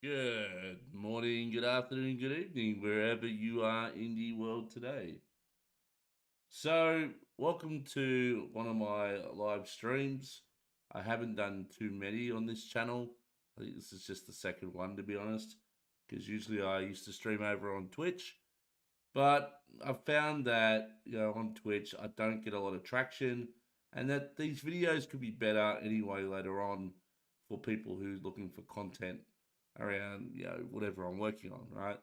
Good morning, good afternoon, good evening, wherever you are in the world today. So, welcome to one of my live streams. I haven't done too many on this channel. I think this is just the second one, to be honest, because usually I used to stream over on Twitch. But I've found that, on Twitch, I don't get a lot of traction, and that these videos could be better anyway later on for people who's looking for content around, whatever I'm working on, right?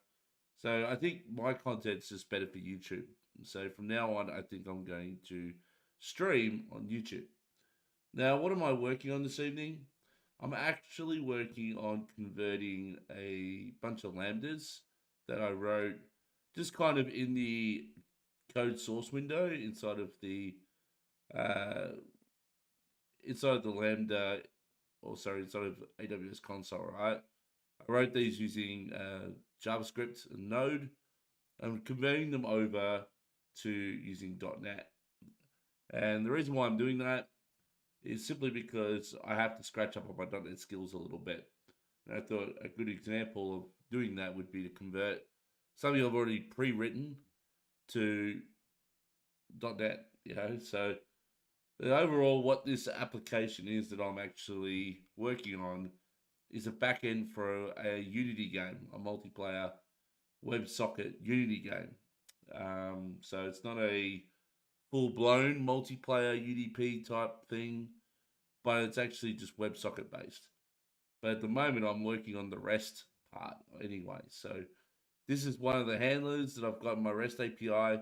So I think my content's just better for YouTube. So from now on, I think I'm going to stream on YouTube. Now, what am I working on this evening? I'm actually working on converting a bunch of lambdas that I wrote just kind of in the code source window uh, inside of the Lambda, or sorry, inside of AWS console, right? I wrote these using JavaScript and Node. I'm converting them over to using .NET. And the reason why I'm doing that is simply because I have to scratch up on my .NET skills a little bit. And I thought a good example of doing that would be to convert something I've already pre-written to .NET. So overall, what this application is that I'm actually working on is a backend for a Unity game, a multiplayer WebSocket Unity game. So it's not a full blown multiplayer UDP type thing, but it's actually just WebSocket based. But at the moment, I'm working on the REST part anyway. So this is one of the handlers that I've got in my REST API,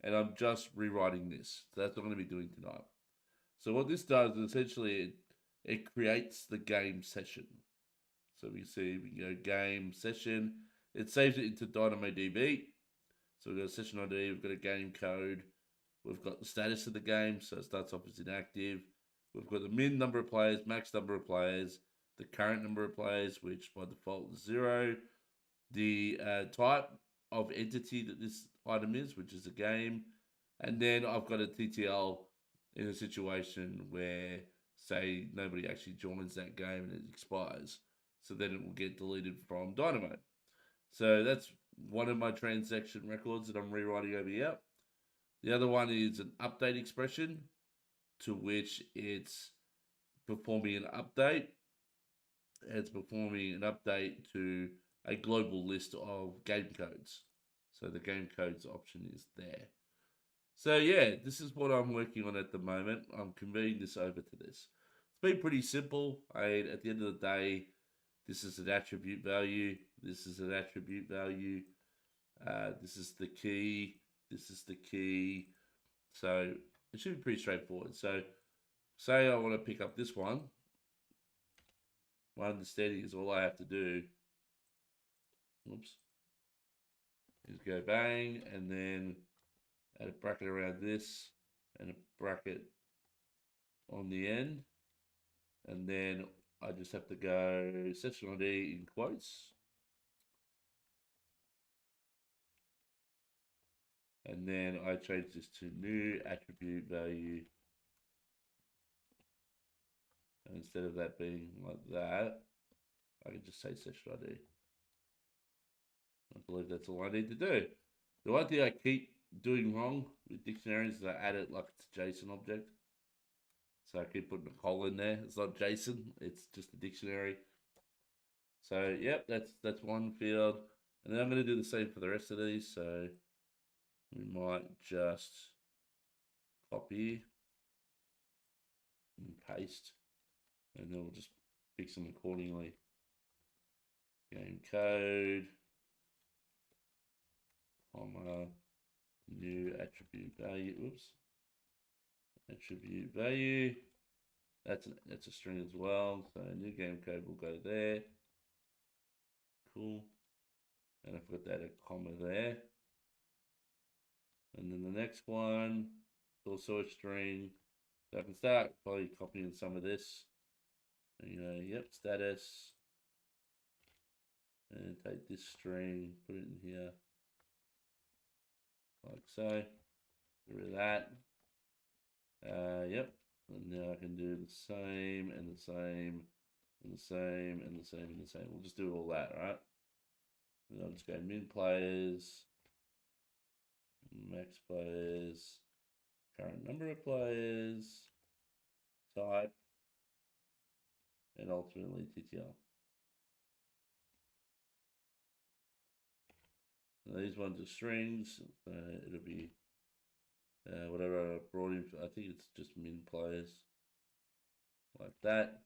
and I'm just rewriting this. So that's what I'm going to be doing tonight. So what this does is essentially it creates the game session. So we see we go game session. It saves it into DynamoDB. So we've got a session ID, we've got a game code, we've got the status of the game, so it starts off as inactive. We've got the min number of players, max number of players, the current number of players, which by default is 0, the type of entity that this item is, which is a game, and then I've got a TTL in a situation where, say, nobody actually joins that game and it expires. So then it will get deleted from Dynamo. So that's one of my transaction records that I'm rewriting over here. The other one is an update expression to which it's performing an update. It's performing an update to a global list of game codes. So the game codes option is there. So yeah, this is what I'm working on at the moment. I'm converting this over to this. It's been pretty simple. At the end of the day, this is an attribute value. This is an attribute value. This is the key. This is the key. So it should be pretty straightforward. So say I want to pick up this one. My understanding is all I have to do, oops, is go bang and then add a bracket around this and a bracket on the end. And then I just have to go session ID in quotes. And then I change this to new attribute value. And instead of that being like that, I can just say session ID. I believe that's all I need to do. The one thing I keep doing wrong with dictionaries is I add it like it's a JSON object. So I keep putting a colon there. It's not JSON, it's just a dictionary. So yep, that's one field. And then I'm going to do the same for the rest of these. So we might just copy and paste, and then we'll just fix them accordingly. Game code, comma, new attribute value. Oops, attribute value. That's a string as well. So new game code will go there. Cool. And I forgot to add a comma there. And then the next one is also a string. So I can start probably copying some of this. And, yep, status. And take this string, put it in here. Like so. Get rid of that. Yep. And now I can do the same and the same and the same, and the same, and the same. We'll just do all that, right? And I'll just go min players, max players, current number of players, type, and ultimately TTL. And these ones are strings. It'll be whatever I brought in. I think it's just min players, like that.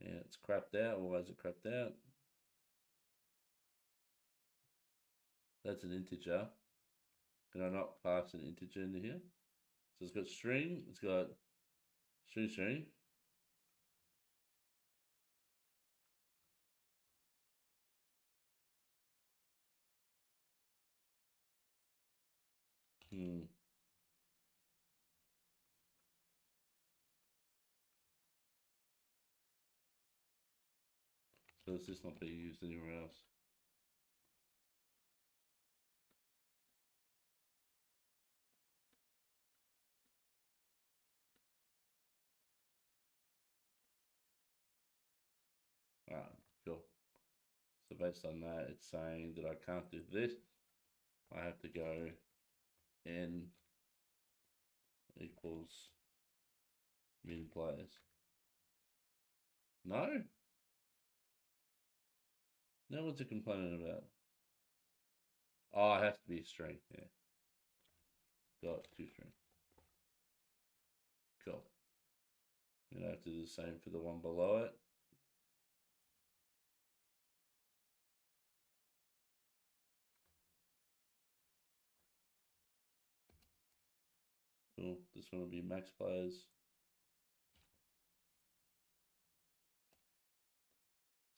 Yeah, it's crapped out. Why is it crapped out? That's an integer. Can I not pass an integer into here? So it's got string. It's got string. So it's just not being used anywhere else. Ah, cool. So based on that, it's saying that I can't do this. I have to go n equals min players. No? No, what's it complaining about? Oh, it has to be a string. Yeah. Got two string. Cool. And I have to do the same for the one below it. Cool. This one will be max players.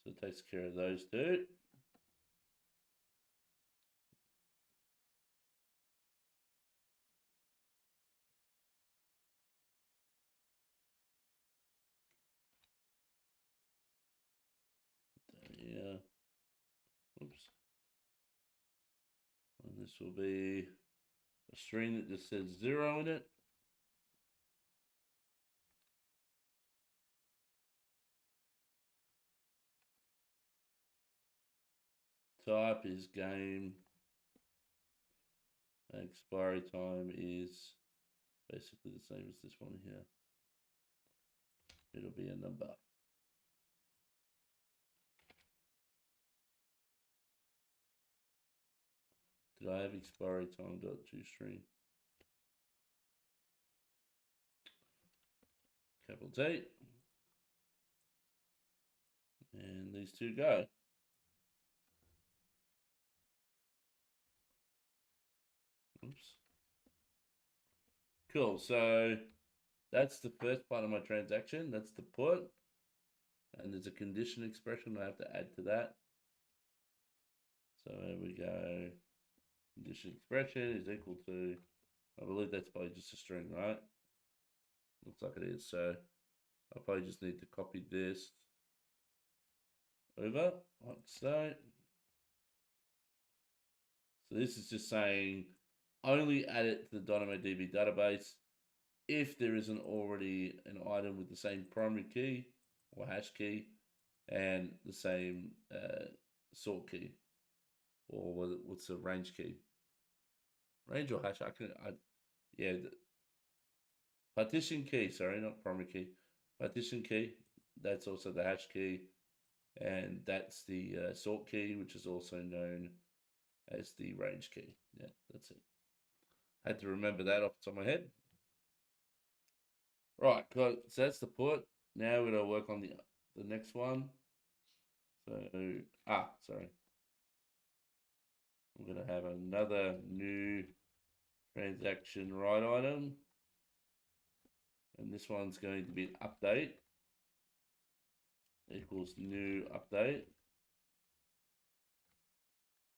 So it takes care of those two. Yeah. Oops. And this will be a string that just says 0 in it. Type is game. Expiry time is basically the same as this one here. It'll be a number. Did I have expiry time dot toString? Capital T. And these two go. Oops. Cool. So that's the first part of my transaction. That's the put. And there's a condition expression I have to add to that. So there we go. Condition expression is equal to, I believe that's probably just a string, right? Looks like it is. So I probably just need to copy this over like so. So this is just saying only add it to the DynamoDB database if there isn't already an item with the same primary key or hash key and the same sort key, or what's the range key? Range or hash? Yeah, partition key. Sorry, not primary key. Partition key. That's also the hash key, and that's the sort key, which is also known as the range key. Yeah, that's it. Had to remember that off the top of my head. Right, so that's the put. Now we're gonna work on the next one. So sorry. I'm gonna have another new transaction write item. And this one's going to be update equals new update.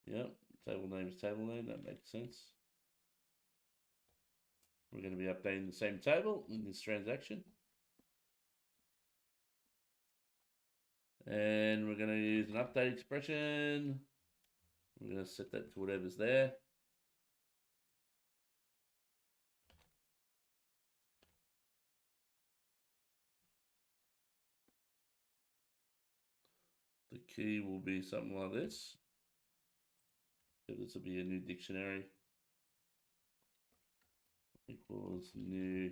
Yep, table name is table name, that makes sense. We're going to be updating the same table in this transaction. And we're going to use an update expression. We're going to set that to whatever's there. key will be something like this. So this will be a new dictionary. Equals new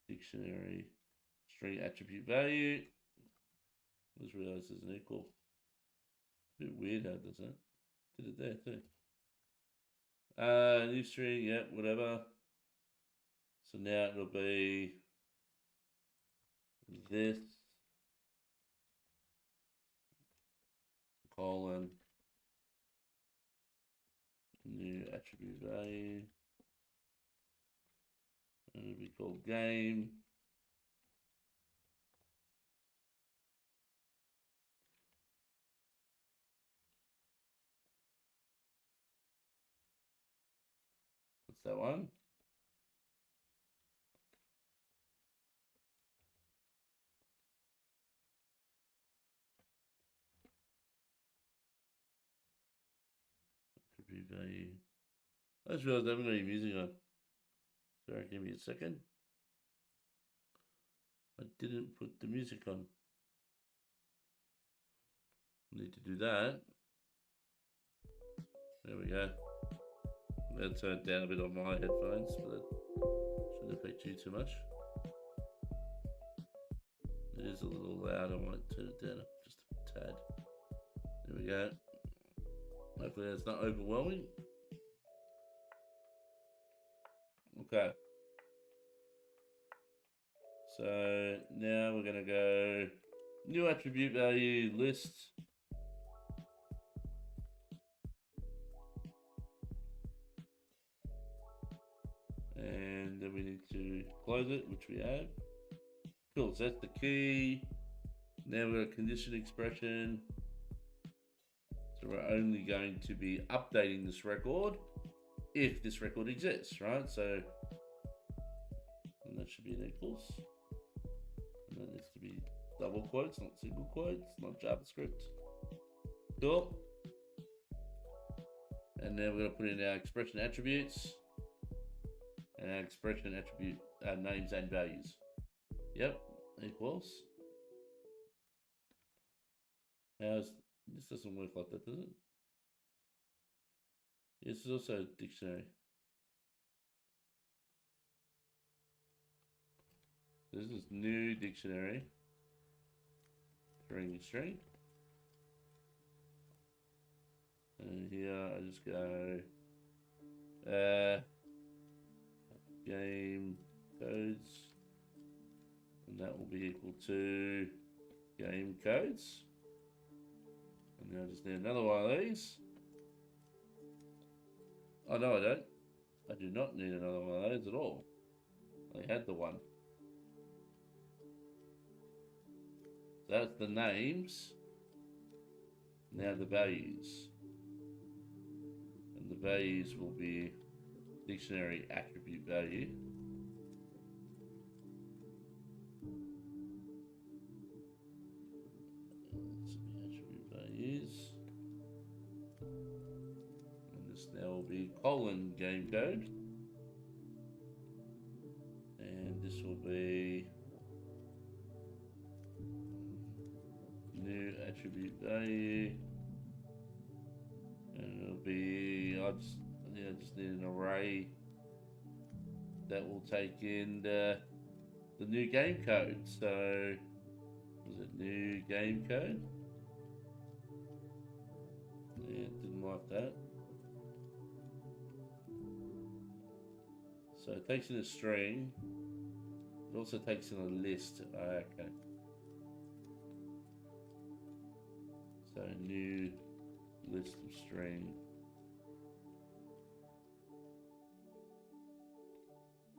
dictionary string attribute value. I just realized there's an equal. It's a bit weird how it does that. Did it there too. New string, yeah, whatever. So now it'll be this colon new attribute value. And it'll be called game. What's that one? Attribute value. I just realized I haven't got any music on. Sorry, give me a second. I didn't put the music on. Need to do that. There we go. That turned down a bit on my headphones, but that shouldn't affect you too much. It is a little loud. I might turn it down just a tad. There we go. Hopefully that's not overwhelming. Okay. So now we're going to go new attribute value list. And then we need to close it, which we have. Cool, so that's the key. Now we've got a condition expression. So we're only going to be updating this record if this record exists, right? So, and that should be an equals. And that needs to be double quotes, not single quotes, not JavaScript. Cool. And then we're going to put in our expression attributes. And our expression attribute names and values. Yep, equals. Now this doesn't work like that, does it? This is also a dictionary. This is new dictionary. String. And here I just go game codes, and that will be equal to game codes. And now I just need another one of these. Oh no, I don't. I do not need another one of those at all. I had the one. So that's the names. Now the values. And the values will be dictionary attribute value. This will be attribute values. And this now will be colon game code. And this will be new attribute value. And it'll be, I just need an array that will take in the new game code. So, was it new game code? Yeah, didn't like that. So it takes in a string. It also takes in a list. Okay. So new list of string.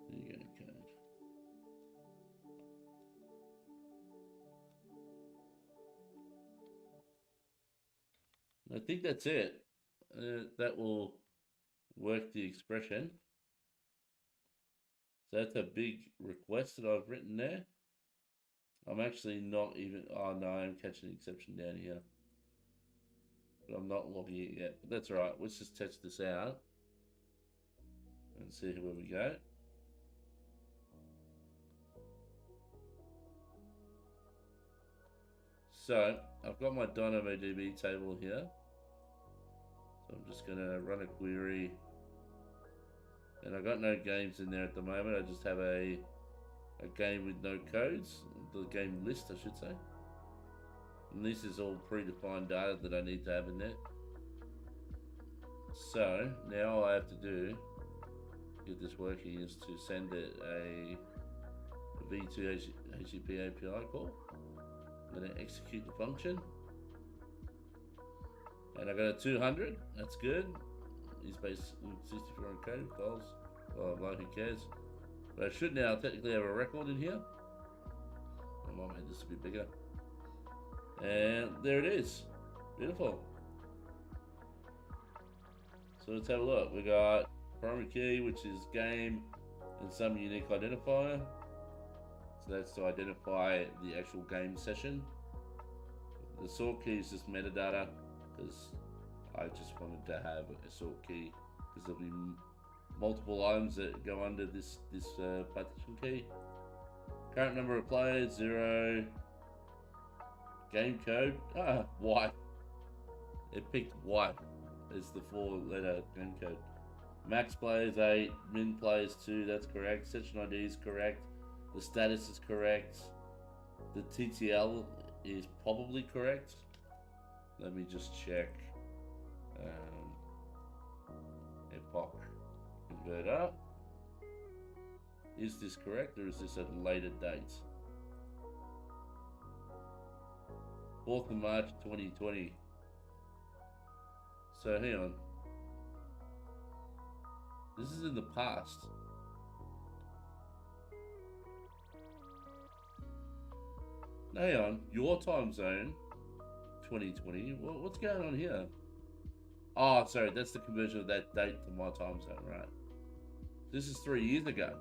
New game code. I think that's it. That will work the expression. So that's a big request that I've written there. I'm actually not even, oh no, I'm catching an exception down here. But I'm not logging it yet. But that's all right. Let's just test this out and see where we go. So I've got my DynamoDB table here. So I'm just gonna run a query. And I've got no games in there at the moment. I just have a game with no codes. The game list, I should say. And this is all predefined data that I need to have in there. So now all I have to do to get this working is to send it a v2 HTTP API call. I'm going to execute the function. And I got a 200. That's good. Is based 64 encoded files. Blah, blah, who cares? But I should now technically have a record in here. I might make this a bit bigger. And there it is. Beautiful. So let's have a look. We got primary key, which is game, and some unique identifier. So that's to identify the actual game session. The sort key is just metadata, because I just wanted to have a sort key, because there'll be multiple items that go under this partition key. Current number of players 0. Game code Y. It picked Y as the 4-letter game code. Max players 8, min players 2. That's correct. Session ID is correct. The status is correct. The TTL is probably correct. Let me just check. Epoch converter. Is this correct, or is this at a later date? 4th of March 2020. So hang on. This is in the past. Hang on. Your time zone 2020. What's going on here? Oh, sorry. That's the conversion of that date to my time zone, right? This is 3 years ago.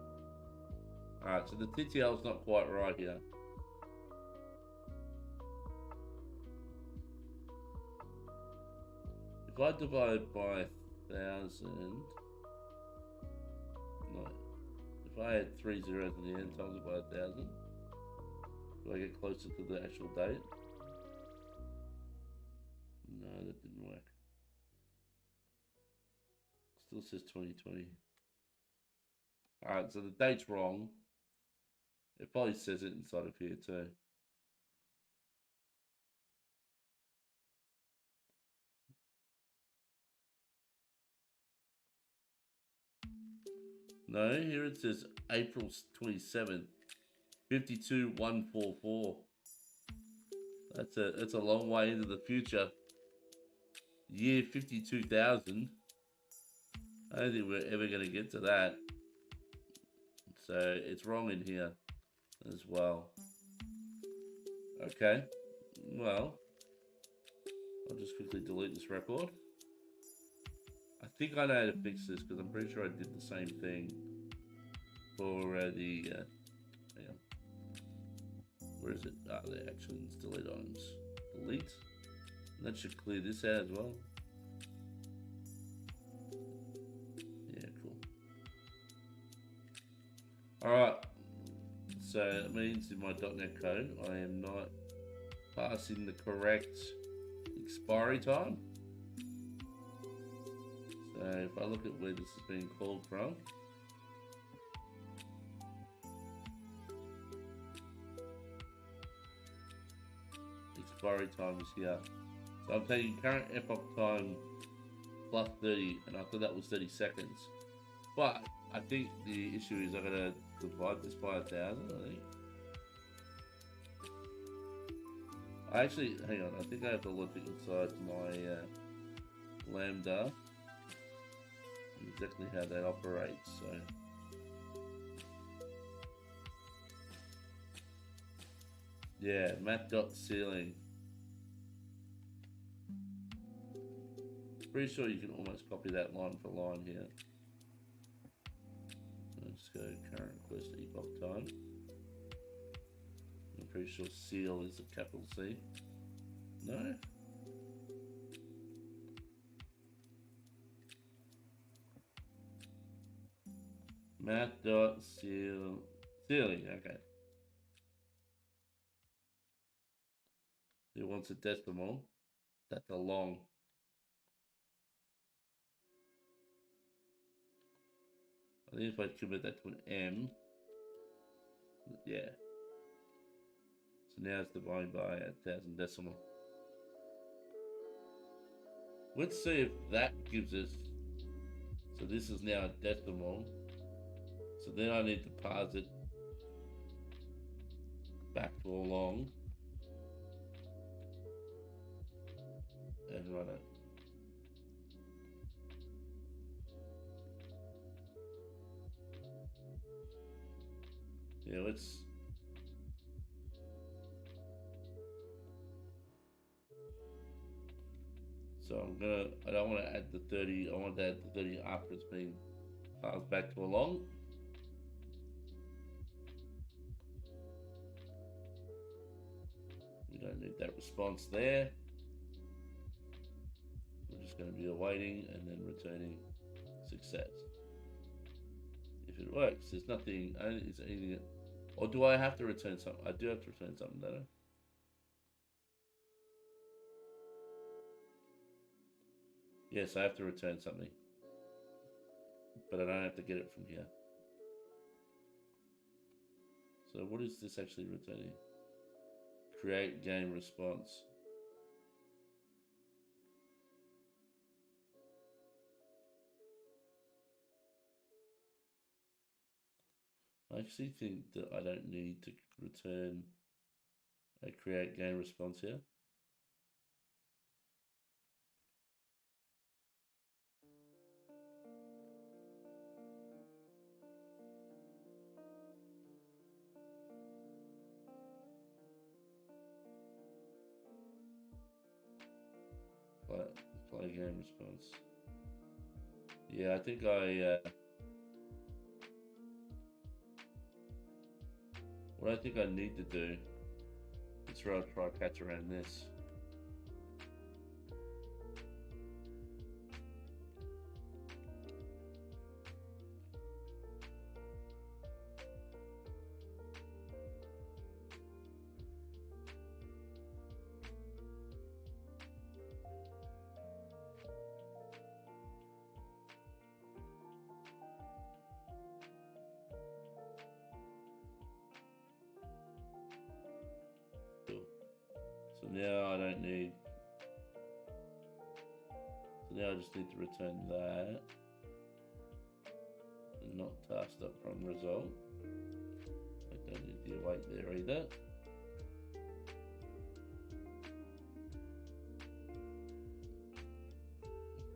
Alright, so the TTL is not quite right here. If I divide by 1,000, no, if I had 3 zeros in the end times it by 1,000, do I get closer to the actual date? No, that didn't work. Still says 2020. Alright, so the date's wrong. It probably says it inside of here too. No, here it says April 27th, 52144. That's a long way into the future. Year 52,000. I don't think we're ever going to get to that. So it's wrong in here as well. Okay. Well, I'll just quickly delete this record. I think I know how to fix this because I'm pretty sure I did the same thing for the. Hang on. Where is it? Ah, the actions, delete items. Delete. And that should clear this out as well. Yeah, cool. Alright. So it means in my .NET code I am not passing the correct expiry time. So if I look at where this is being called from, expiry time is here. So I'm taking current epoch time plus 30, and I thought that was 30 seconds. But I think the issue is I'm gonna divide this by 1,000, I think. I actually, hang on, I think I have to look inside my Lambda and exactly how that operates, so. Yeah, math.ceiling. Pretty sure you can almost copy that line for line here. Let's go current request epoch time. I'm pretty sure seal is a capital C. No? Math.ceiling, okay. wants a decimal. That's a long. I think if I convert that to an M, yeah. So now it's divided by 1,000 decimal. Let's see if that gives us. So this is now a decimal. So then I need to parse it back to a long and run it. Yeah, let's. So I don't want to add the 30, I want to add the 30 after it's been parsed back to a long. We don't need that response there. We're just going to be awaiting and then returning success. If it works, there's nothing, is anything, or do I have to return something? I do have to return something, don't I? Yes, I have to return something, but I don't have to get it from here. So what is this actually returning? Create game response. I actually think that I don't need to return a create game response here. Play game response. Yeah, I think what I think I need to do is try to catch around this. So now I don't need. So now I just need to return that. And not tasked up from result. I don't need the await there either.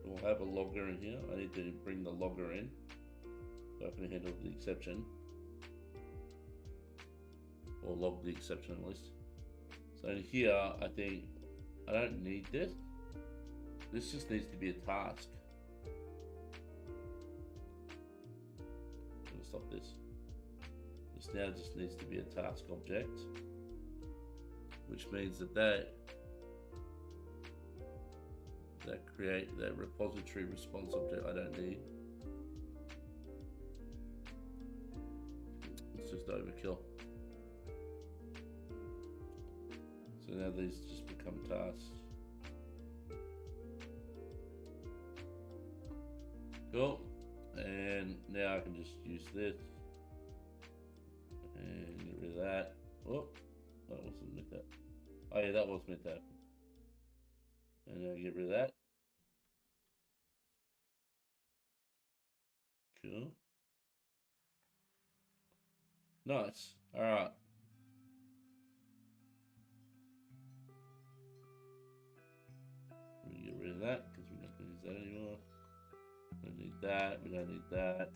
We'll have a logger in here. I need to bring the logger in so I can handle the exception. Or log the exception at least. So in here, I think I don't need this. This just needs to be a task. I'm gonna stop this. This now just needs to be a task object, which means that create that repository response object I don't need. It's just overkill. So now these just become tasks. Cool. And now I can just use this and get rid of that. Oh, that wasn't meant that. Oh yeah, that was meant that. And now get rid of that. Cool. Nice. All right. We get rid of that because we're not going to use that anymore. We don't need that. We don't need that.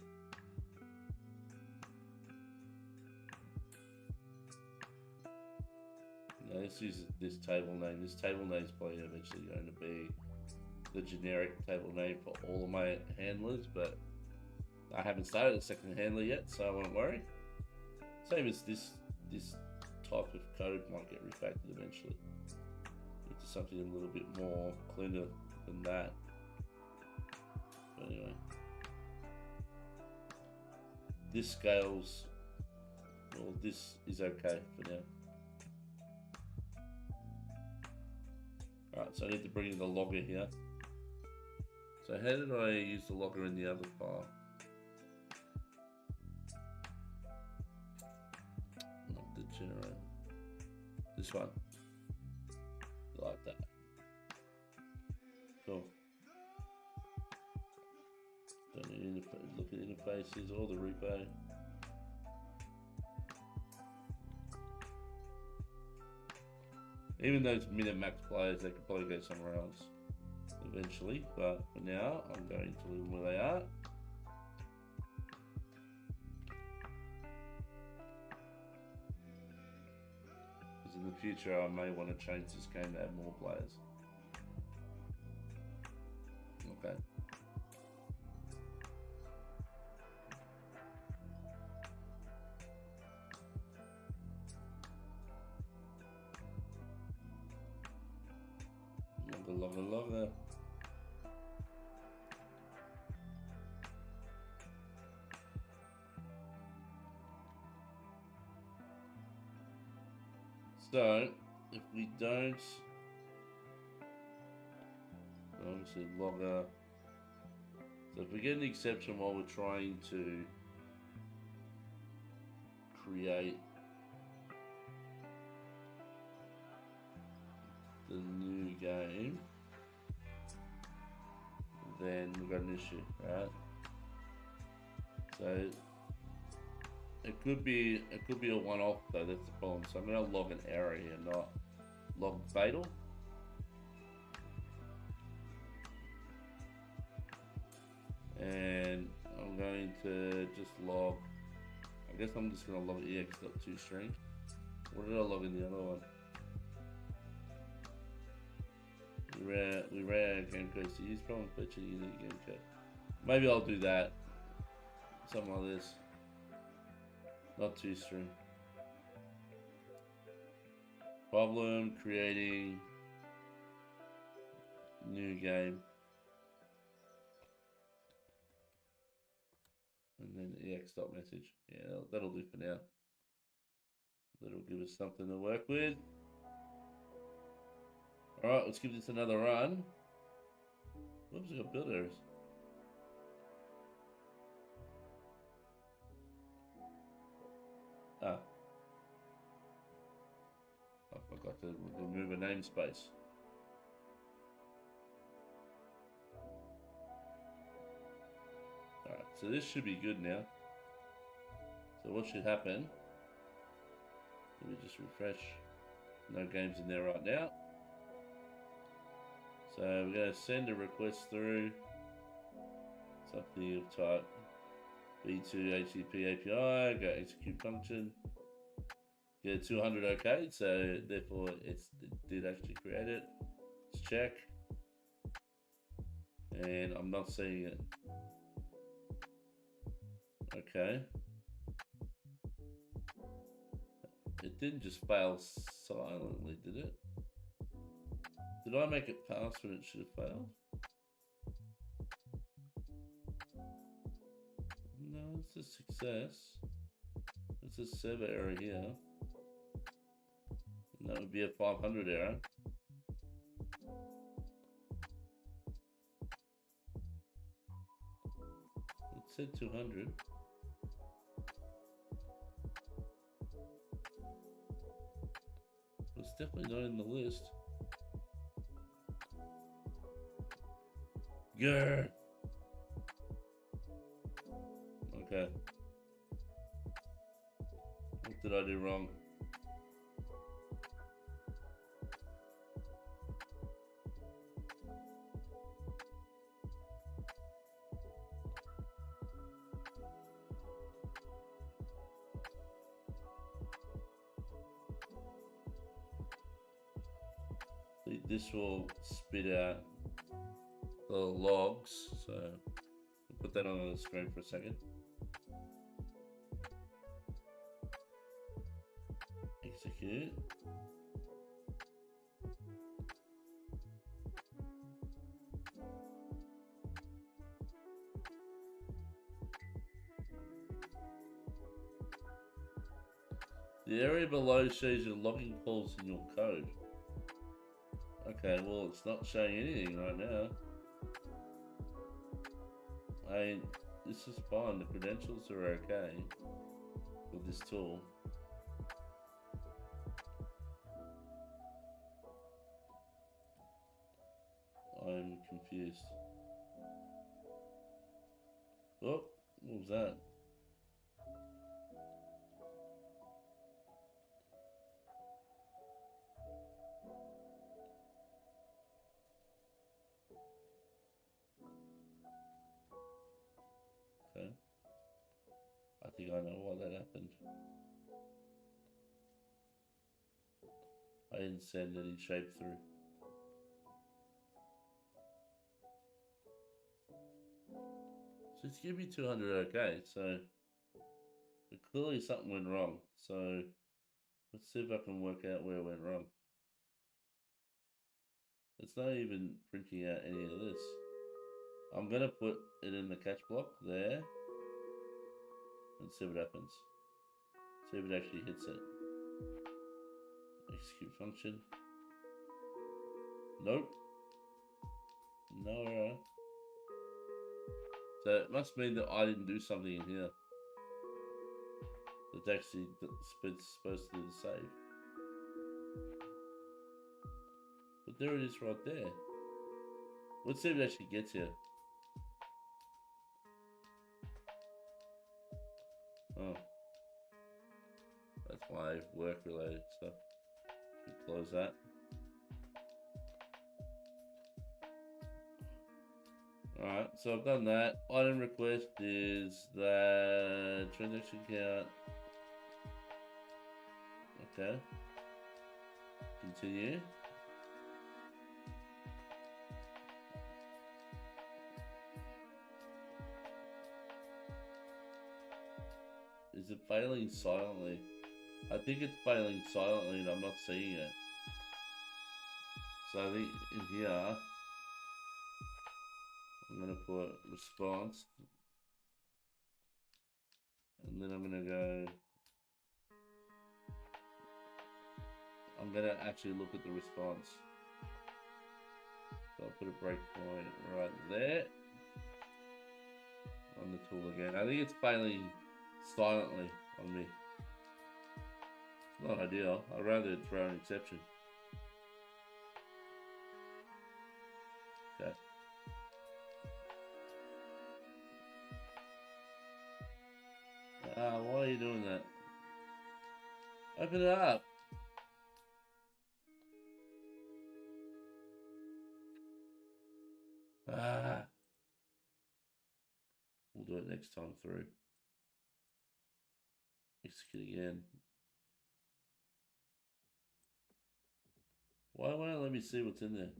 Now let's use this table name. This table name is probably eventually going to be the generic table name for all of my handlers, but I haven't started a second handler yet, so I won't worry. Same as this type of code might get refactored eventually into something a little bit more cleaner than that. But anyway, this scales, well, this is okay for now. Alright, so I need to bring in the logger here. So how did I use the logger in the other file? Not the generator. This one. Like that. Cool. Don't need to look at interfaces or the repo. Even those minute max players, they could probably go somewhere else eventually, but for now, I'm going to leave them where they are. Because in the future, I may want to change this game to add more players. Okay. Logger. So, if we don't, obviously logger. So if we get an exception while we're trying to create the new game, then we've got an issue, right? So it could be a one-off though. That's the problem. So I'm going to log an error here, not log fatal. And I'm going to just log. I guess I'm just going to log ex.toString. What did I log in the other one? We ran out of game code, so use problem fetching unique game code. Maybe I'll do that. Something like this. Not toString. Problem creating new game. And then ex.message. Yeah, that'll do for now. That'll give us something to work with. Alright, let's give this another run. Whoops, we got build errors. Ah. I forgot to remove a namespace. Alright, so this should be good now. So what should happen? Let me just refresh. No games in there right now. So we're going to send a request through something of type B2 HTTP API, go execute function, get 200 OK, so therefore it did actually create it. Let's check. And I'm not seeing it. Okay. It didn't just fail silently, did it? Did I make it pass when it should have failed? No, it's a success. It's a server error here. And that would be a 500 error. It said 200. It's definitely not in the list. Yeah. Okay. What did I do wrong? This will spit out the logs, so I'll put that on the screen for a second. Execute. The area below shows your logging calls in your code. Okay, well, it's not showing anything right now. This is fine. The credentials are okay with this tool. I'm confused. Oh, what was that? Okay. I think I know why that happened. I didn't send any shape through. So it's giving me 200 okay, so clearly something went wrong. So let's see if I can work out where it went wrong. It's not even printing out any of this. I'm gonna put it in the catch block there and see what happens. See if it actually hits it. Execute function. Nope. No error. So it must mean that I didn't do something in here. It's actually supposed to do the save. But there it is right there. Let's see if it actually gets here. Oh. That's my work related stuff. Should close that. Alright, so I've done that. Item request is that transaction count. Okay. Continue. Is it failing silently? I think it's failing silently and I'm not seeing it. So I think in here, I'm going to put response. And then I'm going to go... I'm going to actually look at the response. So I'll put a breakpoint right there. On the tool again. I think it's failing silently on me. It's not ideal. I'd rather throw an exception. Okay. Why are you doing that? Open it up. We'll do it next time through. Execute again. Why won't it let me see what's in there?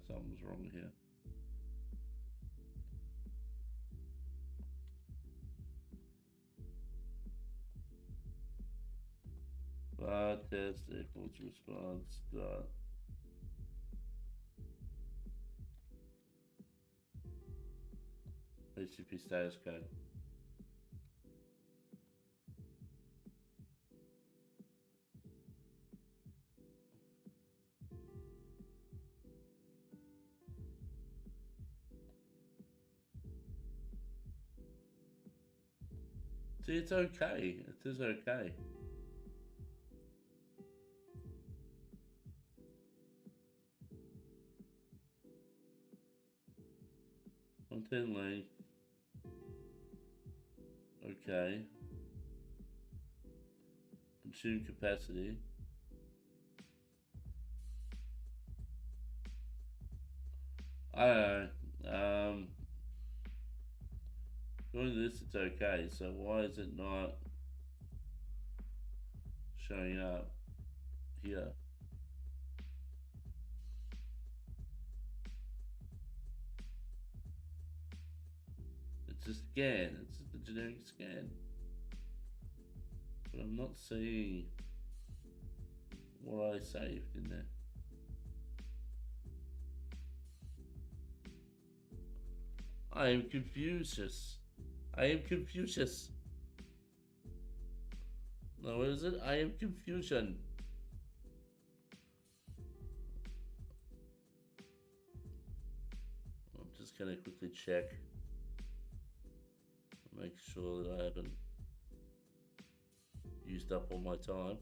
Something's wrong here. Test equals response dot. HTTP status code. See, it's okay. It is okay. Content length. Okay. Consume capacity. I don't know. Doing this, it's okay. So why is it not showing up here? It's a scan. It's just a generic scan. But I'm not seeing what I saved in there. I am Confucius. I am Confucius. No, what is it? I am Confucian. I'm just gonna quickly check. Make sure that I haven't used up all my time.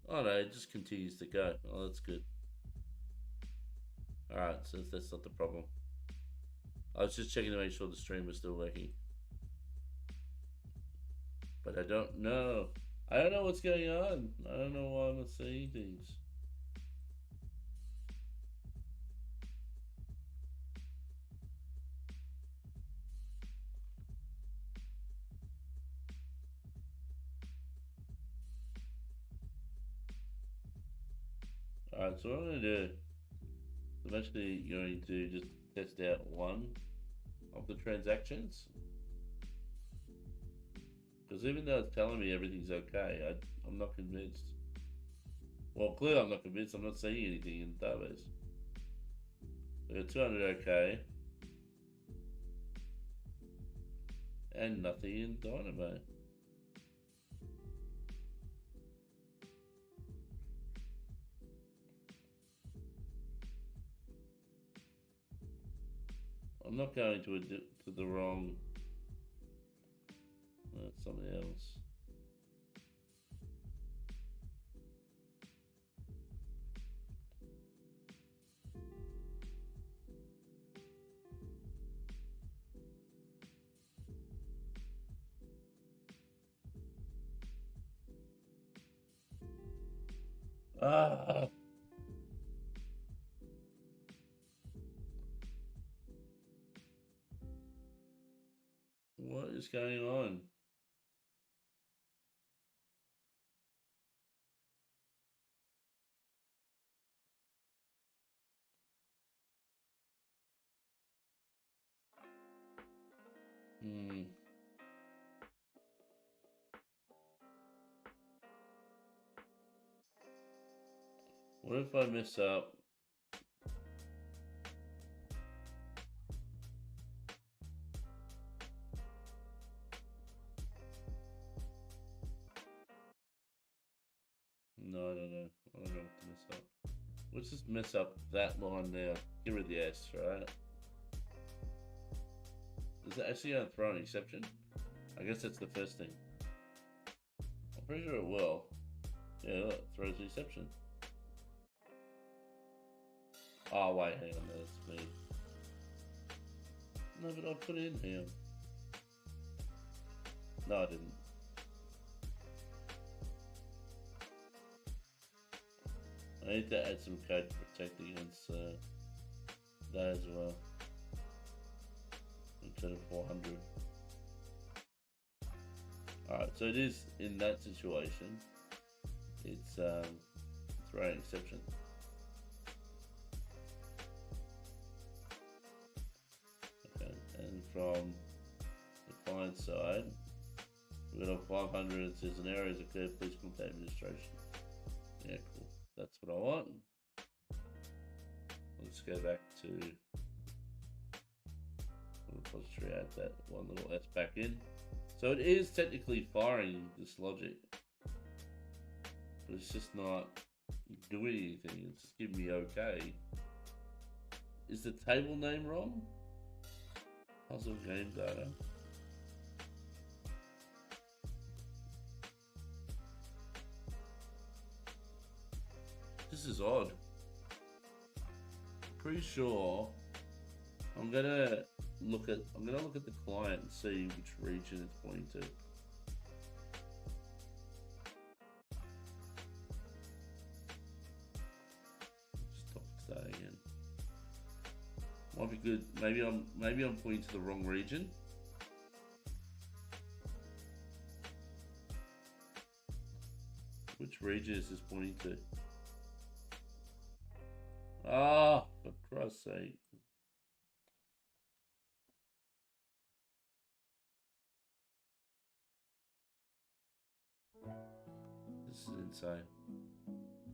Oh no, it just continues to go. Oh, that's good. Alright, so that's not the problem. I was just checking to make sure the stream was still working. But I don't know. I don't know what's going on. I don't know why I'm not seeing things. Alright, so what I'm going to do, I'm actually going to just test out one of the transactions. Because even though it's telling me everything's okay, I'm not convinced. Well, clearly I'm not convinced. I'm not seeing anything in the database. I got 200 okay. And nothing in Dynamo. I'm not going to the wrong. That's something else. Ah. What is going on? What if I mess up? No, I don't know. I don't know what to mess up. Let's just mess up that line there. Get rid of the S, right? Is it actually going to throw an exception? I guess that's the first thing. I'm pretty sure it will. Yeah, look, it throws the exception. Oh, wait, hang on, that's me. No, but I put it in here. No, I didn't. I need to add some code to protect against that as well. Instead of 400. Alright, so it is in that situation. It's throwing exception. Okay, and from the client side, we've got a 500. It says an error has occurred. Please contact administration. Yeah, cool. That's what I want. Let's go back to the repository, add that one little S back in. So it is technically firing this logic, but it's just not doing anything. It's just giving me okay. Is the table name wrong? Puzzle game data. This is odd. Pretty sure I'm gonna look at the client and see which region it's pointing to. Stop that again. Might be good. Maybe I'm pointing to the wrong region. Which region is this pointing to? Ah, for Christ's sake. This is insane.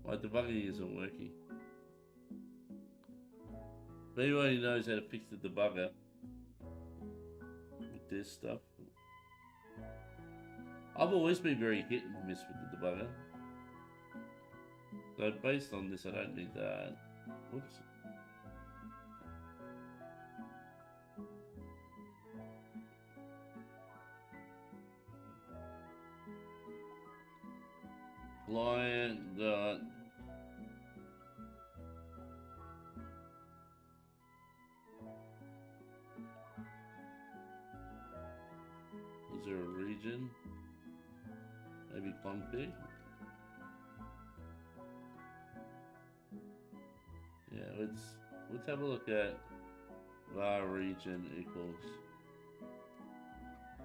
My debugging isn't working. If anybody knows how to fix the debugger with this stuff. I've always been very hit and miss with the debugger. So based on this, I don't need that. Whoops. Client dot is there a region? Maybe config? Yeah, let's have a look at var region equals.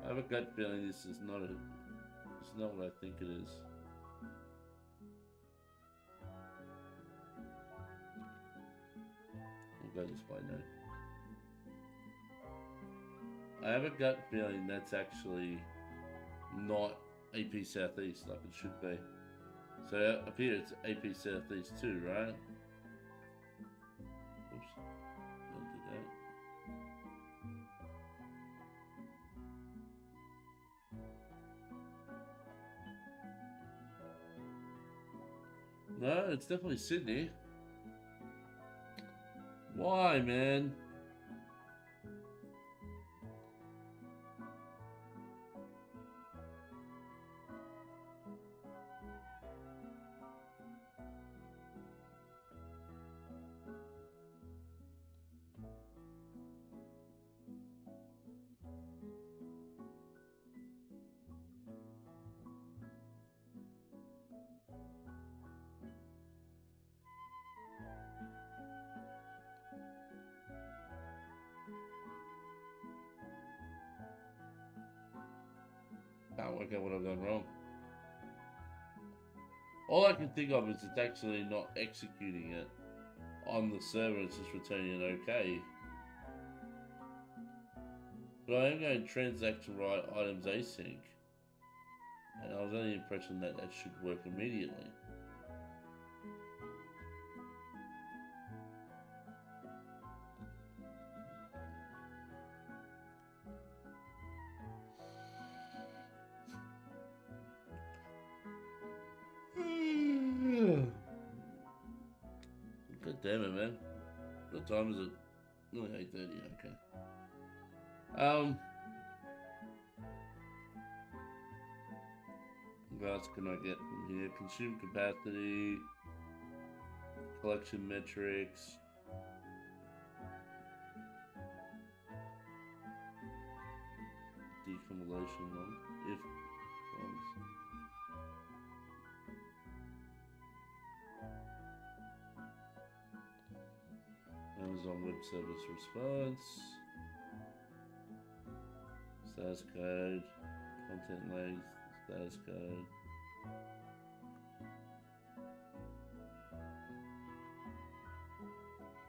I have a gut feeling this is not it's not what I think it is. We'll go this way now. I have a gut feeling that's actually not AP Southeast like it should be. So up here it's AP Southeast 2, right? Oops. Don't do that. No, it's definitely Sydney. Why, man? Can't work out what I've done wrong. All I can think of is it's actually not executing it on the server, it's just returning an OK. But I am going transaction write items async. And I was under the impression that that should work immediately. God damn it, man. What time is it? Only 8:30, okay. What else can I get from here? Consume capacity, collection metrics. Decumulation log. If Amazon Web Service response. Status code. Content length. Status code.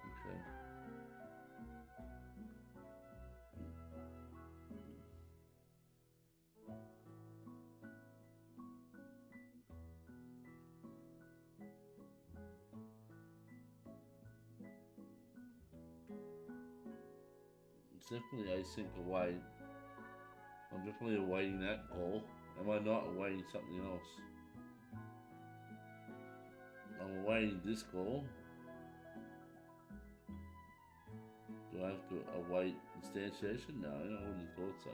Okay. It's definitely async await. I'm definitely awaiting that call. Am I not awaiting something else? I'm awaiting this call. Do I have to await instantiation? No, I wouldn't have thought so.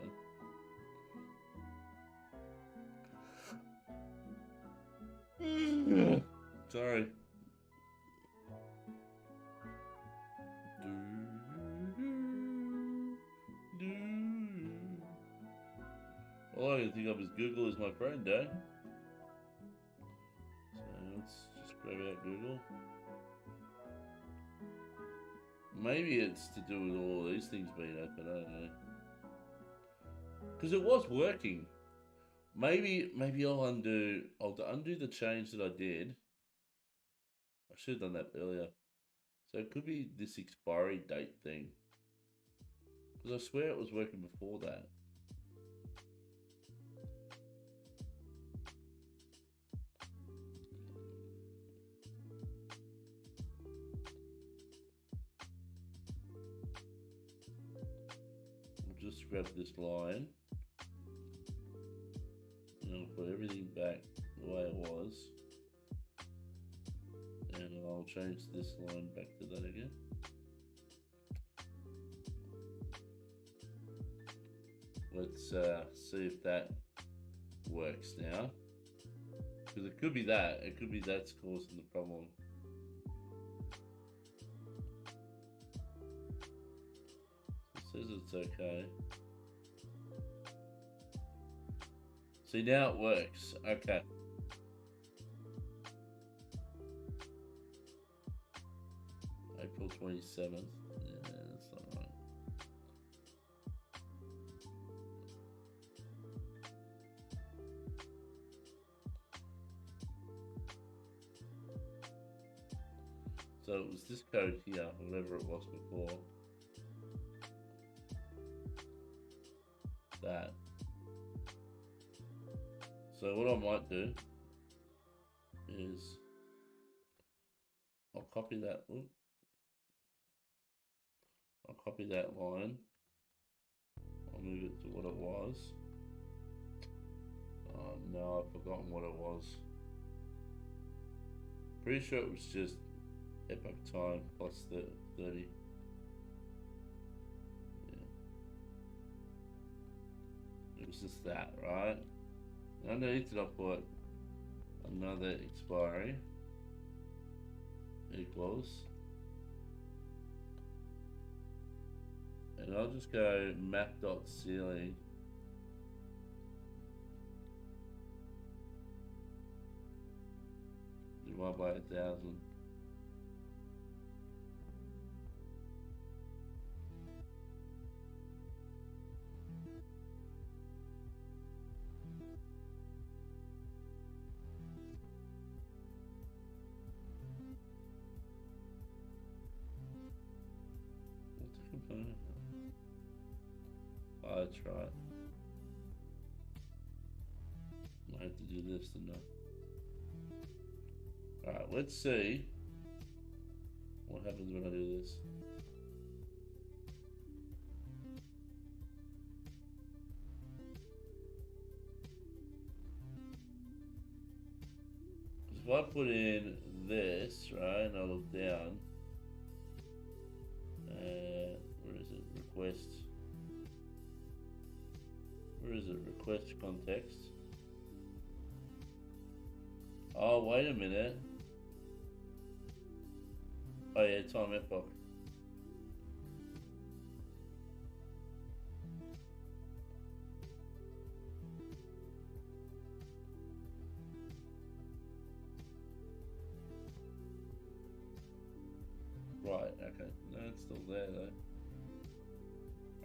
Sorry. All I can think of is Google is my friend, eh? So let's just grab out Google. Maybe it's to do with all these things being open, I don't know. Because it was working. Maybe I'll undo the change that I did. I should have done that earlier. So it could be this expiry date thing. Because I swear it was working before that. We'll just grab this line. And I'll put everything back the way it was. And I'll change this line back to that again. Let's see if that works now. Because it could be that. It could be that's causing the problem. It says it's okay. See, now it works. Okay. April 27th. Yeah, that's not right. So it was this code here, whatever it was before. That. So what I might do is I'll copy that. I'll copy that line. I'll move it to what it was. Oh no, I've forgotten what it was. Pretty sure it was just epoch time plus the 30. Yeah. It was just that, right? Underneath it, I'll put another expiry equals, and I'll just go map.ceiling divided by 1,000. What's a component? Oh, that's right. I have to do this, didn't I? Alright, let's see what happens when I do this. If I put in this, right, and I look down, where is it? Request. Where is it? Request context. Oh, wait a minute. Oh yeah, time epoch. Right, okay. No, it's still there though.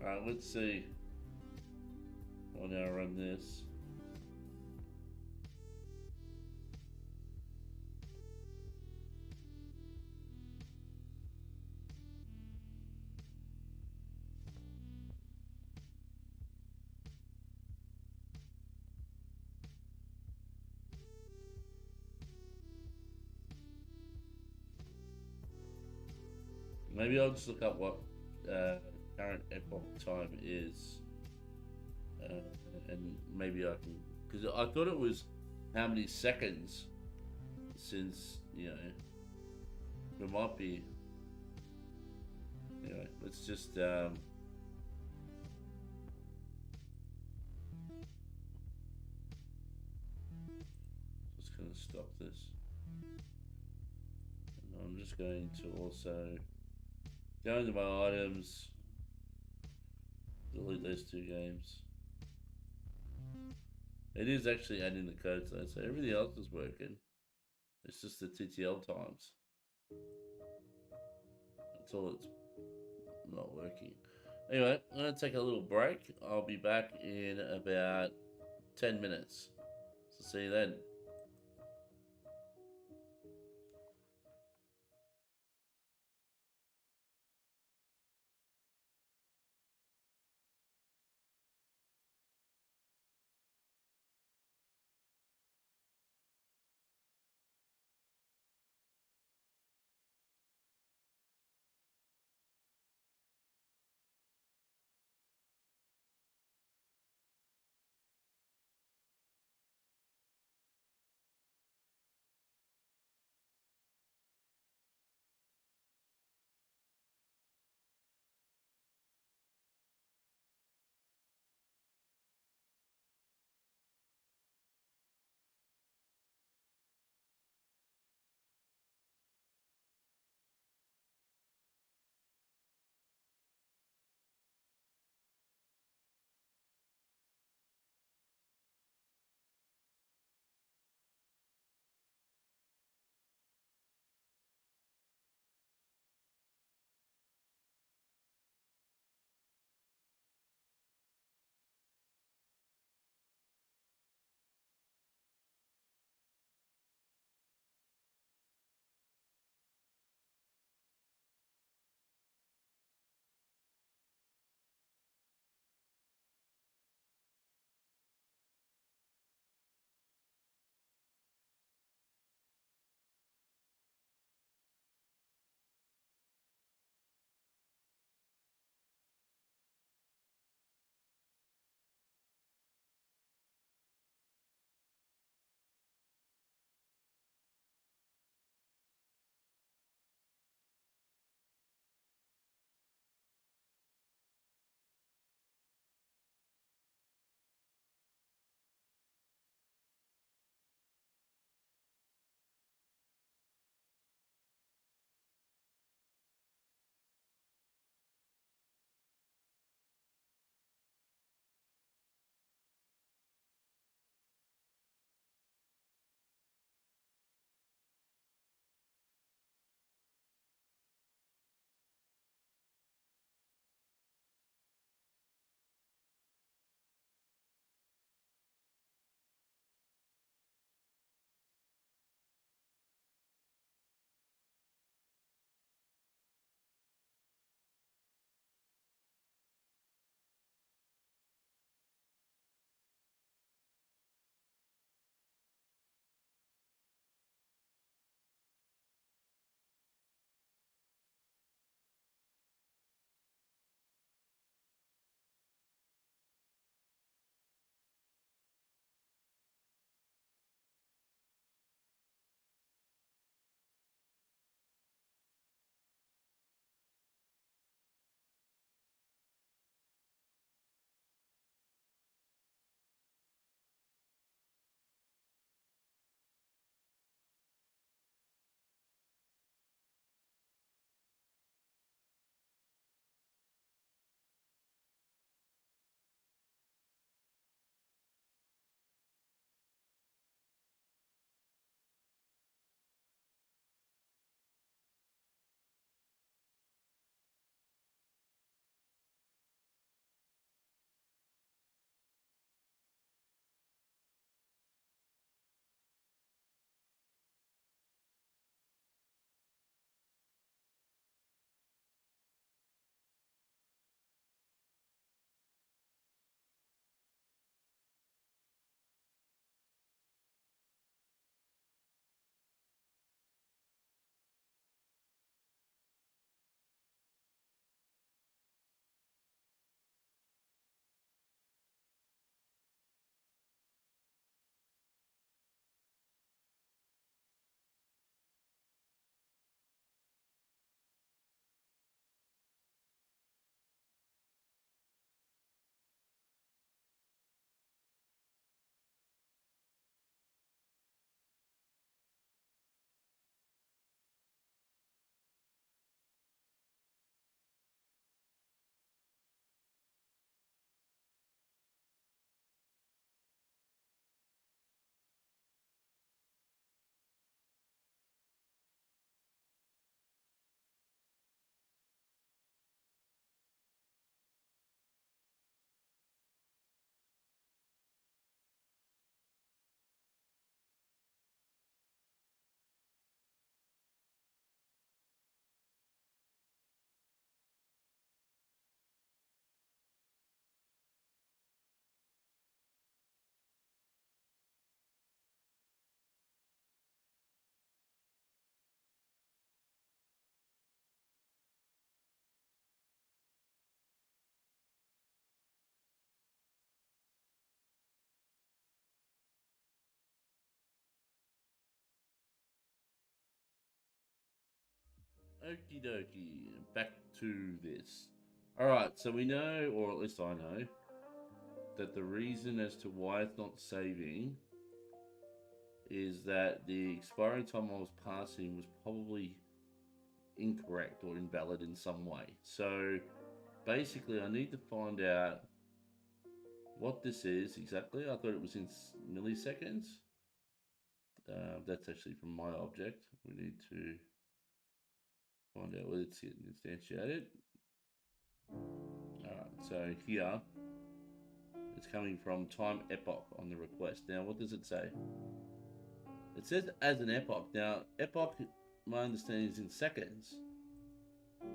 Alright, let's see. I'll now run this. Maybe I'll just look up what current epoch time is, and maybe I can, because I thought it was how many seconds since, you know, it might be. Anyway, let's just just gonna stop this. And I'm just going to also go into my items, delete those two games. It is actually adding the codes though, so everything else is working. It's just the TTL times. That's all it's not working. Anyway, I'm going to take a little break. I'll be back in about 10 minutes. So see you then. Okie dokie. Back to this. Alright, so we know, or at least I know, that the reason as to why it's not saving is that the expiry time I was passing was probably incorrect or invalid in some way. So basically I need to find out what this is exactly. I thought it was in milliseconds. That's actually from my object. We need to find out whether it's instantiated. Alright, so here it's coming from time epoch on the request. Now, what does it say? It says as an epoch. Now, epoch, my understanding is in seconds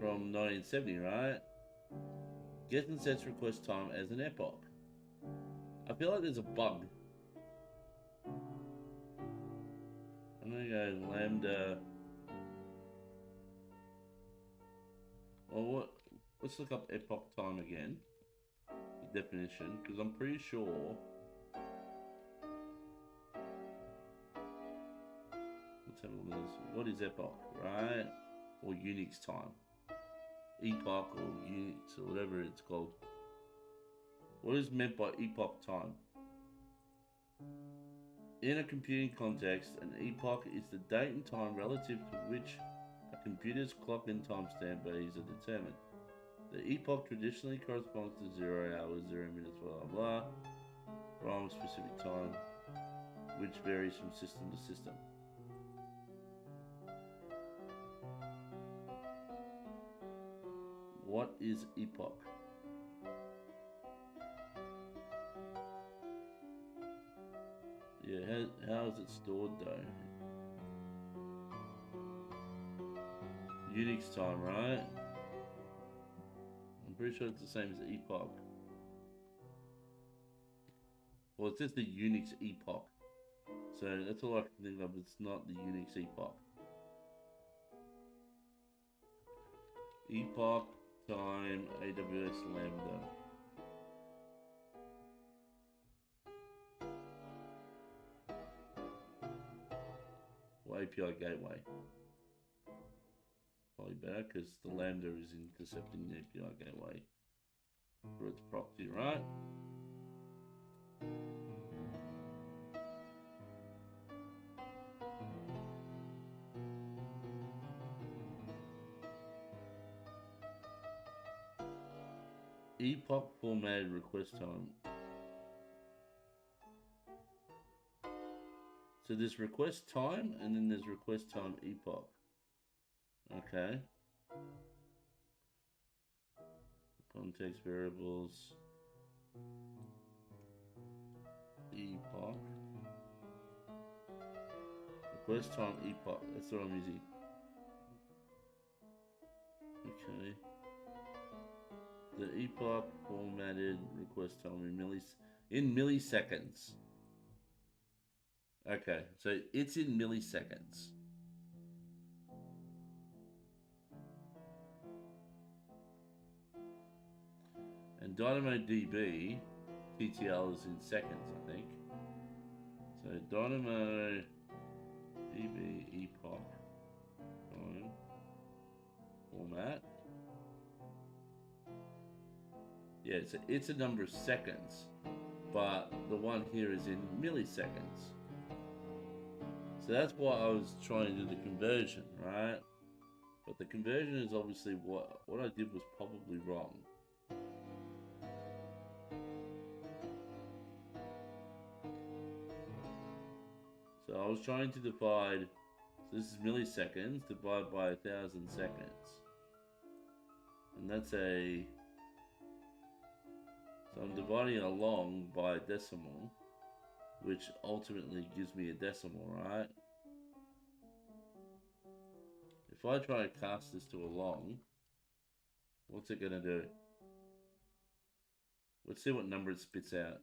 from 1970, right? Gets and sets request time as an epoch. I feel like there's a bug. I'm gonna go Lambda. Well, what? Let's look up epoch time again. The definition, because I'm pretty sure. Let's have a look at this. What is epoch, right? Or Unix time. Epoch or Unix or whatever it's called. What is meant by epoch time? In a computing context, an epoch is the date and time relative to which a computer's clock and timestamp values are determined. The epoch traditionally corresponds to 0 hours, 0 minutes, blah blah blah, from a specific time, which varies from system to system. What is epoch? Yeah, how is it stored though? Unix time, right? I'm pretty sure it's the same as epoch. Well, it's just the Unix epoch. So that's all I can think of. It's not the Unix epoch. Epoch time AWS Lambda. Or API gateway. Probably better because the Lambda is intercepting the API gateway for its proxy, right? Epoch formatted request time. So there's request time and then there's request time epoch. Okay. Context variables. Epoch. Request time epoch. That's what I'm using. Okay. The epoch formatted request time in milliseconds. Okay, so it's in milliseconds. And DynamoDB TTL is in seconds, I think. So DynamoDB epoch time format. Yeah, it's a number of seconds, but the one here is in milliseconds. So that's why I was trying to do the conversion, right? But the conversion is obviously what I did was probably wrong. So I was trying to divide, so this is milliseconds, divide by 1,000 seconds. And that's so I'm dividing it along by a decimal, which ultimately gives me a decimal, right? If I try to cast this to a long, what's it gonna do? Let's see what number it spits out.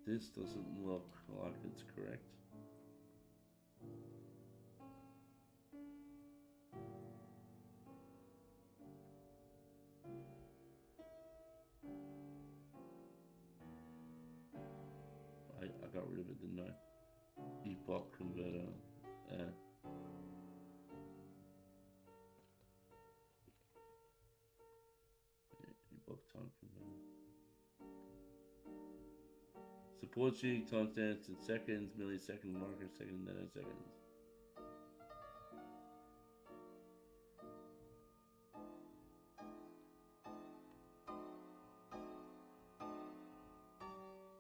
This doesn't look like it's correct. it, didn't I? Epoch converter. Epoch time converter. Supports unique timestamps in seconds, milliseconds, microseconds, nanoseconds.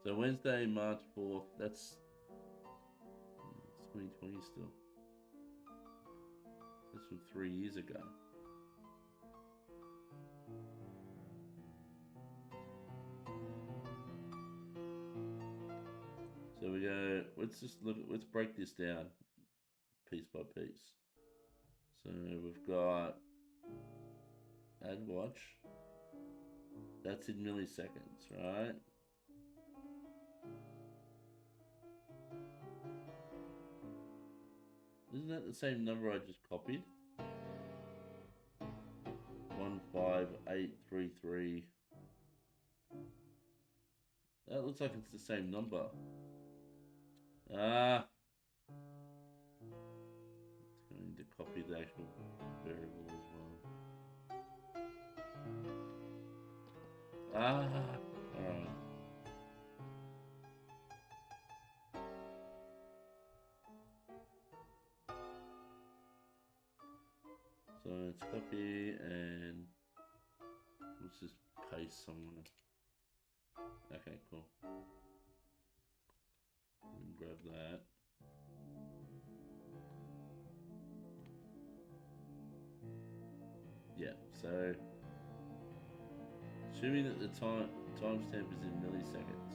So Wednesday, March 4th, that's 2020 still. That's from 3 years ago. So we go, let's break this down piece by piece. So we've got add watch. That's in milliseconds, right? Isn't that the same number I just copied? 15833. That looks like it's the same number. Ah. It's going to need to copy the actual variable as well. Ah. Alright. So let's copy and let's just paste somewhere. Okay, cool. And grab that. Yeah, so assuming that the timestamp is in milliseconds.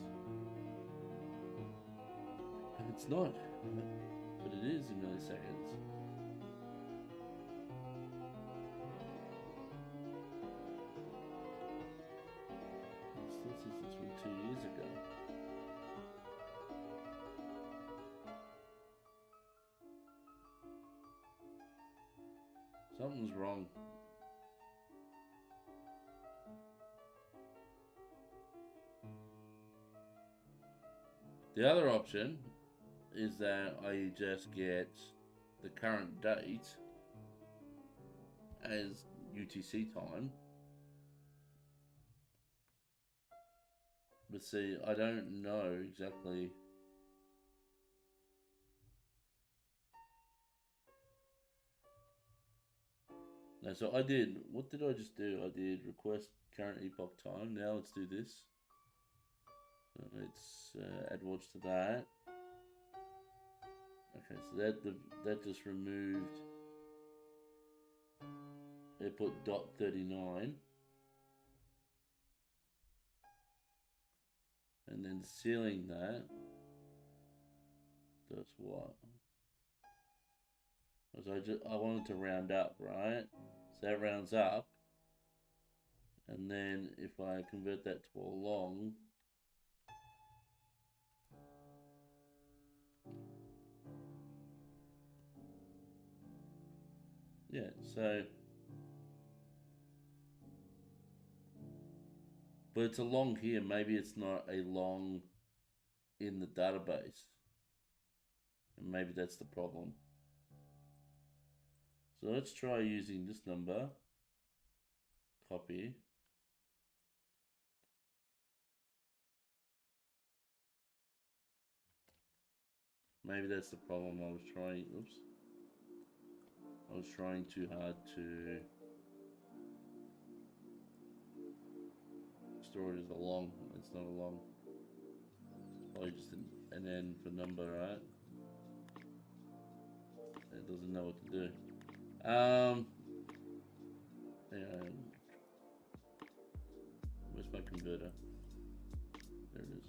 But it's not. But it is in milliseconds. This is from 2 years ago. Something's wrong. The other option is that I just get the current date as UTC time. But see, I don't know exactly. No, so I did, what did I just do? I did request current epoch time. Now let's do this. Let's add watch to that. Okay, so that just removed. It put .39. And then sealing that does what? Because I wanted to round up, right? So that rounds up. And then if I convert that to a long, yeah, so, but it's a long here. Maybe it's not a long in the database. And maybe that's the problem. So let's try using this number. Copy. Maybe that's the problem. I was trying too hard to store it as a long. It's not a long. It's probably just an N for number, right? It doesn't know what to do. And where's my converter? There it is.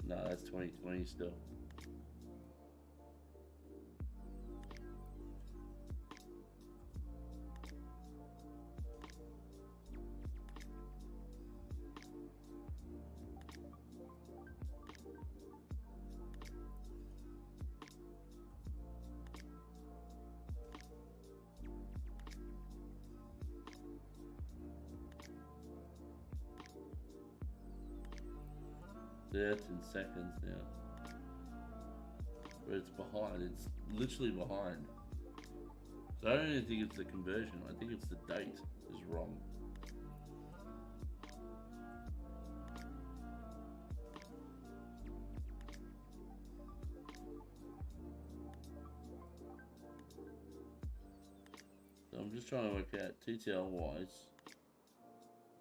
No, that's 2020 still. 13 seconds now. But it's behind. It's literally behind. So I don't even think it's the conversion. I think it's the date is wrong. So I'm just trying to work out TTL wise,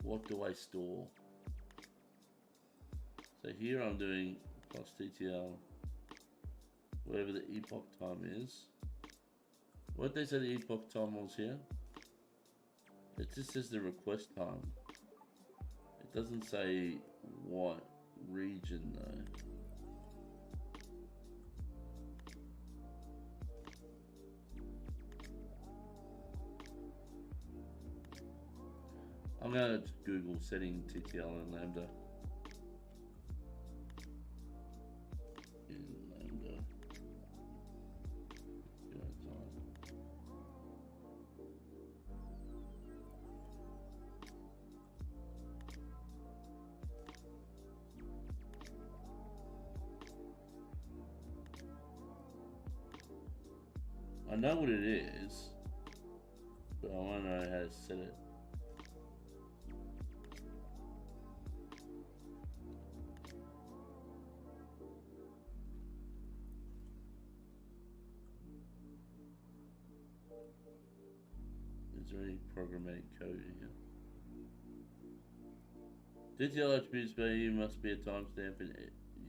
what do I store? So here I'm doing plus TTL, whatever the epoch time is. What they say the epoch time was here? It just says the request time. It doesn't say what region though. I'm gonna Google setting TTL in Lambda. I know what it is, but I want to know how to set it. Is there any programmatic code in here? TTL attributes value must be a timestamp in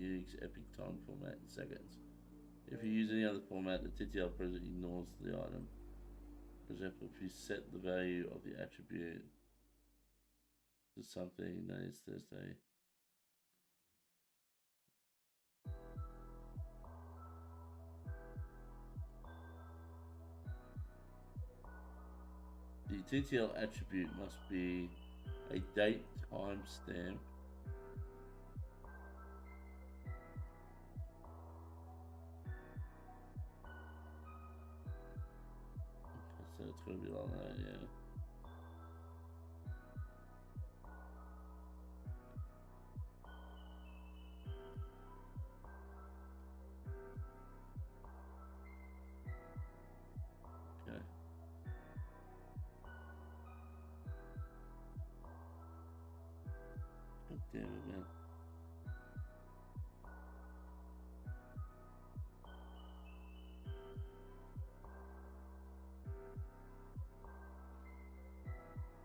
Unix epic time format in seconds. If you use any other format, the TTL present ignores the item. For example, if you set the value of the attribute to something that is Thursday. The TTL attribute must be a date timestamp . So it's going to be like that, yeah. Okay. God damn it, man.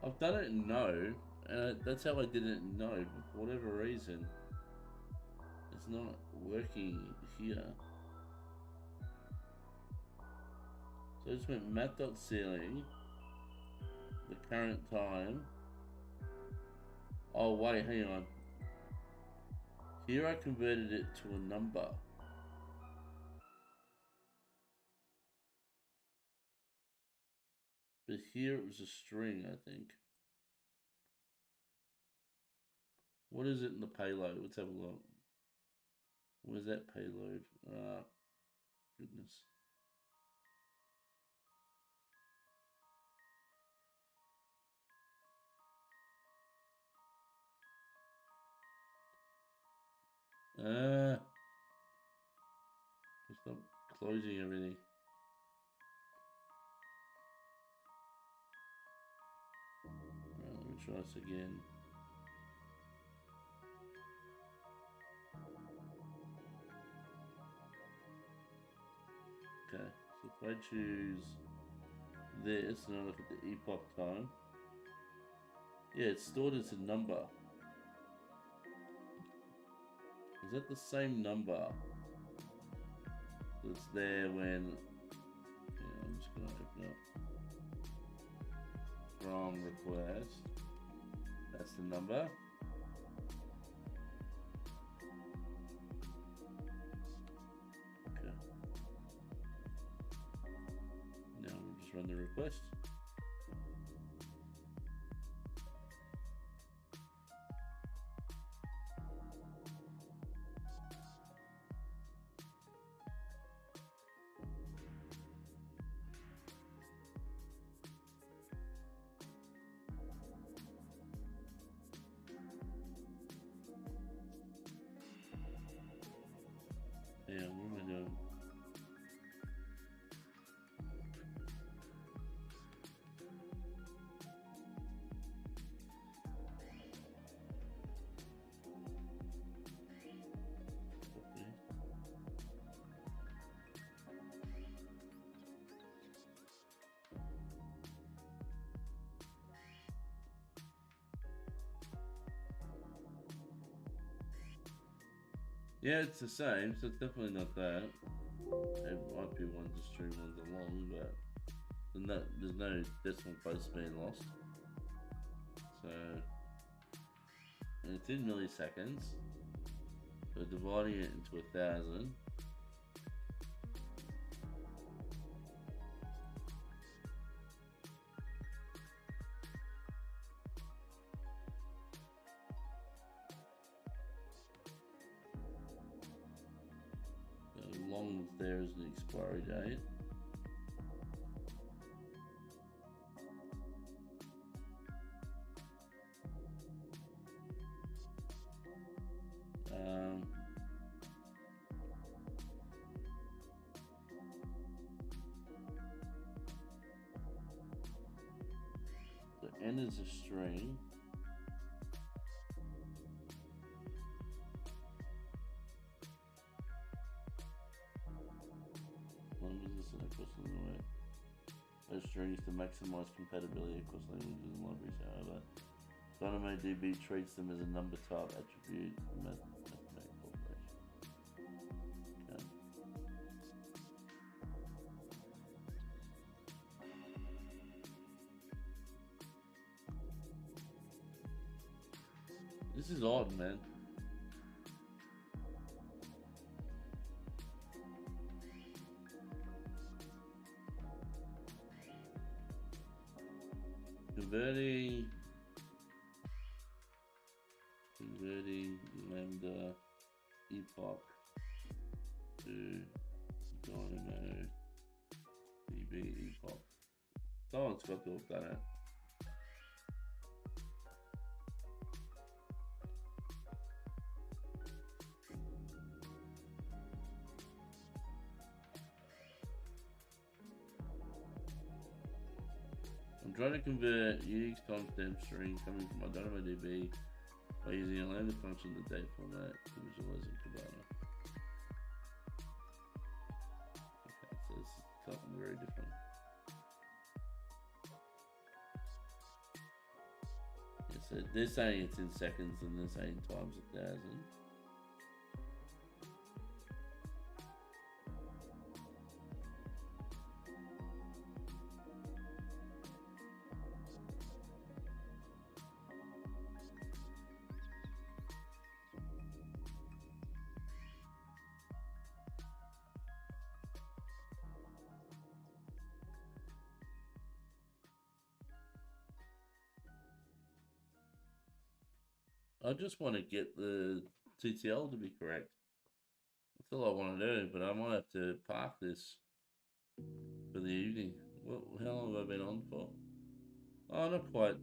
I've done it in Node, and that's how I did it in Node, but for whatever reason, it's not working here. So I just went mat.ceiling, the current time. Oh wait, hang on. Here I converted it to a number. But here it was a string, I think. What is it in the payload? Let's have a look. Where's that payload? Ah, goodness. Stop closing everything. Right, let me try this again. Okay, so if I choose this and I look at the epoch time, yeah, it's stored as a number. Is that the same number that's there when... Yeah, I'm just going to open up from request. That's the number. Okay. Now we'll just run the request. Yeah, what am I doing? Okay. Yeah, it's the same, so it's definitely not that. It might be one to string, one's a long, but there's no decimal place being lost. So, and it's in milliseconds. So dividing it into 1,000. Long there is the expiry date. So n is a string. Long as this is across the way. Those strings to maximize compatibility across languages and libraries, however. DynamoDB treats them as a number type attribute mathematical operation. Okay. This is odd, man. Converting Lambda epoch to DynamoDB epoch. Someone's got to have done it. I'm trying to convert Unix timestamp string coming from my DynamoDB by using a Lambda function to date format to visualize in Kibana. Okay, so this is something very different. Yeah, so they're saying it's in seconds and they're saying times 1,000. I just want to get the TTL to be correct. That's all I want to do, but I might have to park this for the evening. How long have I been on for? Oh, not quite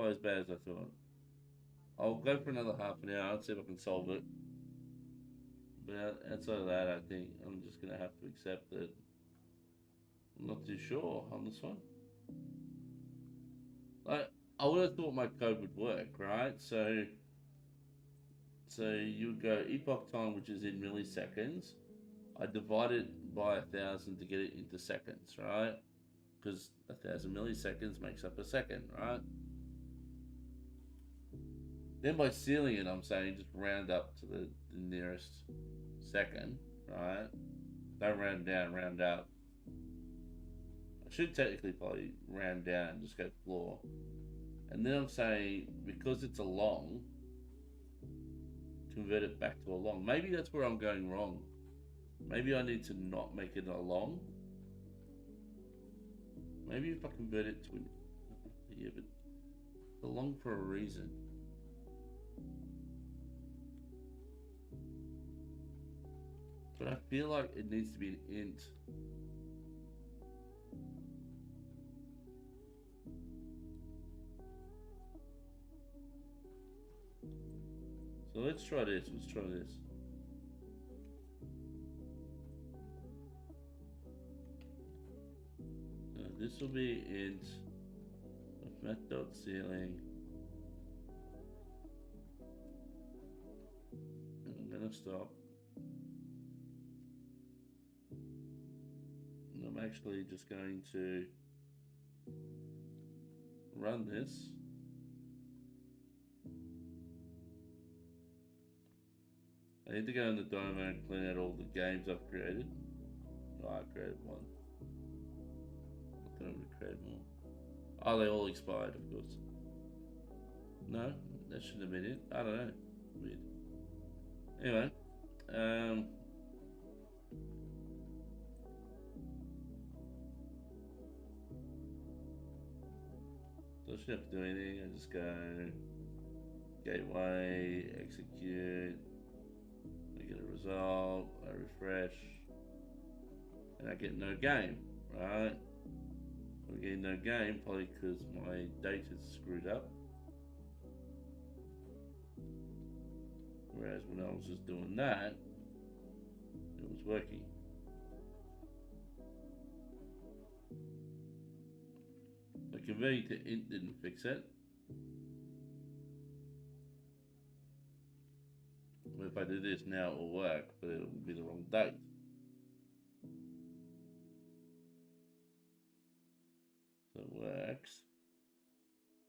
as bad as I thought. I'll go for another half an hour and see if I can solve it. But outside of that, I think I'm just going to have to accept that I'm not too sure on this one. I would have thought my code would work, right? So you would go epoch time, which is in milliseconds. I divide it by 1,000 to get it into seconds, right? Because 1,000 milliseconds makes up a second, right? Then by sealing it, I'm saying just round up to the nearest second, right? Don't round down, round up. I should technically probably round down, just go floor. And then I'm saying, because it's a long, convert it back to a long. Maybe that's where I'm going wrong. Maybe I need to not make it a long. Maybe if I convert it to yeah, but it's a long for a reason. But I feel like it needs to be an int. So let's try this. this will be int of math.ceiling. And I'm gonna stop. And I'm actually just going to run this. I need to go in the dynamo and clean out all the games I've created. Oh, I created one. I thought I would create more. Oh, they all expired, of course. No, that shouldn't have been it. I don't know. Weird. Anyway, so I shouldn't have to do anything. I just go gateway, execute. I get a result. I refresh, and I get no game. Right? I'm getting no game probably because my data's screwed up. Whereas when I was just doing that, it was working. So converting to int didn't fix it. But if I do this now, it will work, but it will be the wrong date. So it works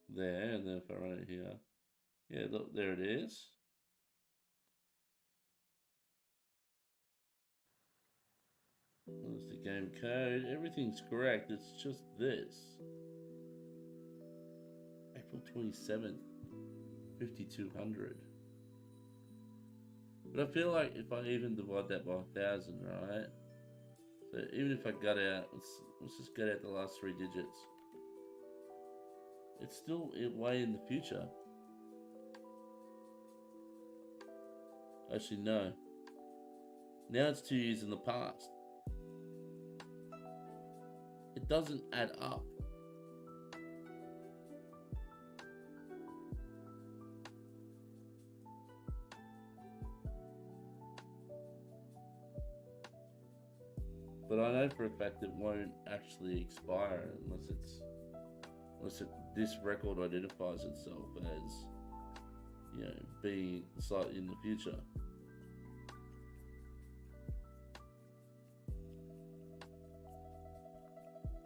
there, and then if I run it here, yeah, look, there it is. There's the game code. Everything's correct. It's just this. April 27th, 5200. But I feel like if I even divide that by 1,000, right? So even if I got out, let's just get out the last 3 digits. It's still way in the future. Actually, no. Now it's 2 years in the past. It doesn't add up. But I know for a fact it won't actually expire unless this record identifies itself as, you know, being slightly in the future.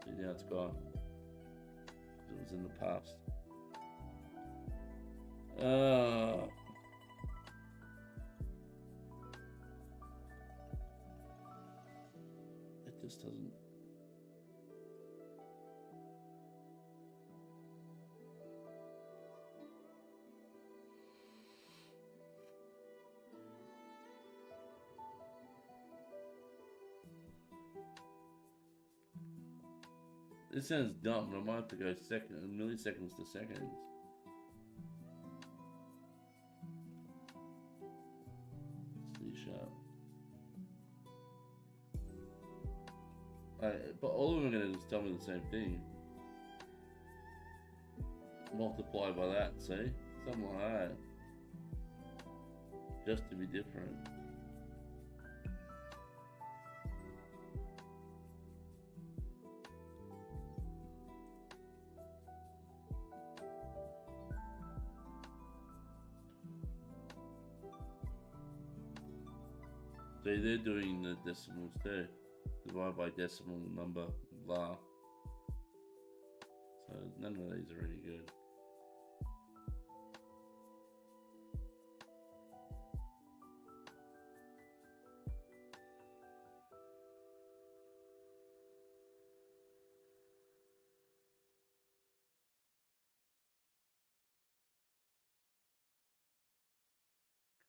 See, now it's gone. It was in the past. It just doesn't. This sounds dumb, but I might have to go milliseconds to seconds. C#. But all of them are going to just tell me the same thing. Multiply by that, see? Something like that. Just to be different. So they're doing the decimals too. Divide by decimal number, blah. So none of these are really good.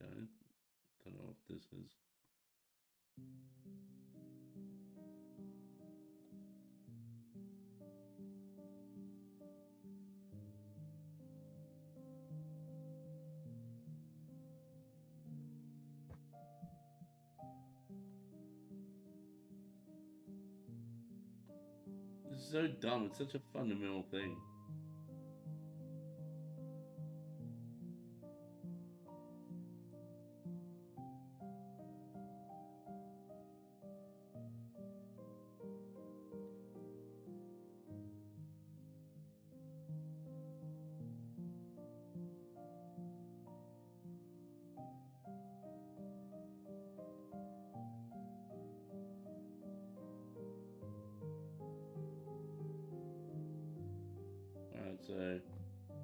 Okay, don't know what this is. This is so dumb. It's such a fundamental thing. So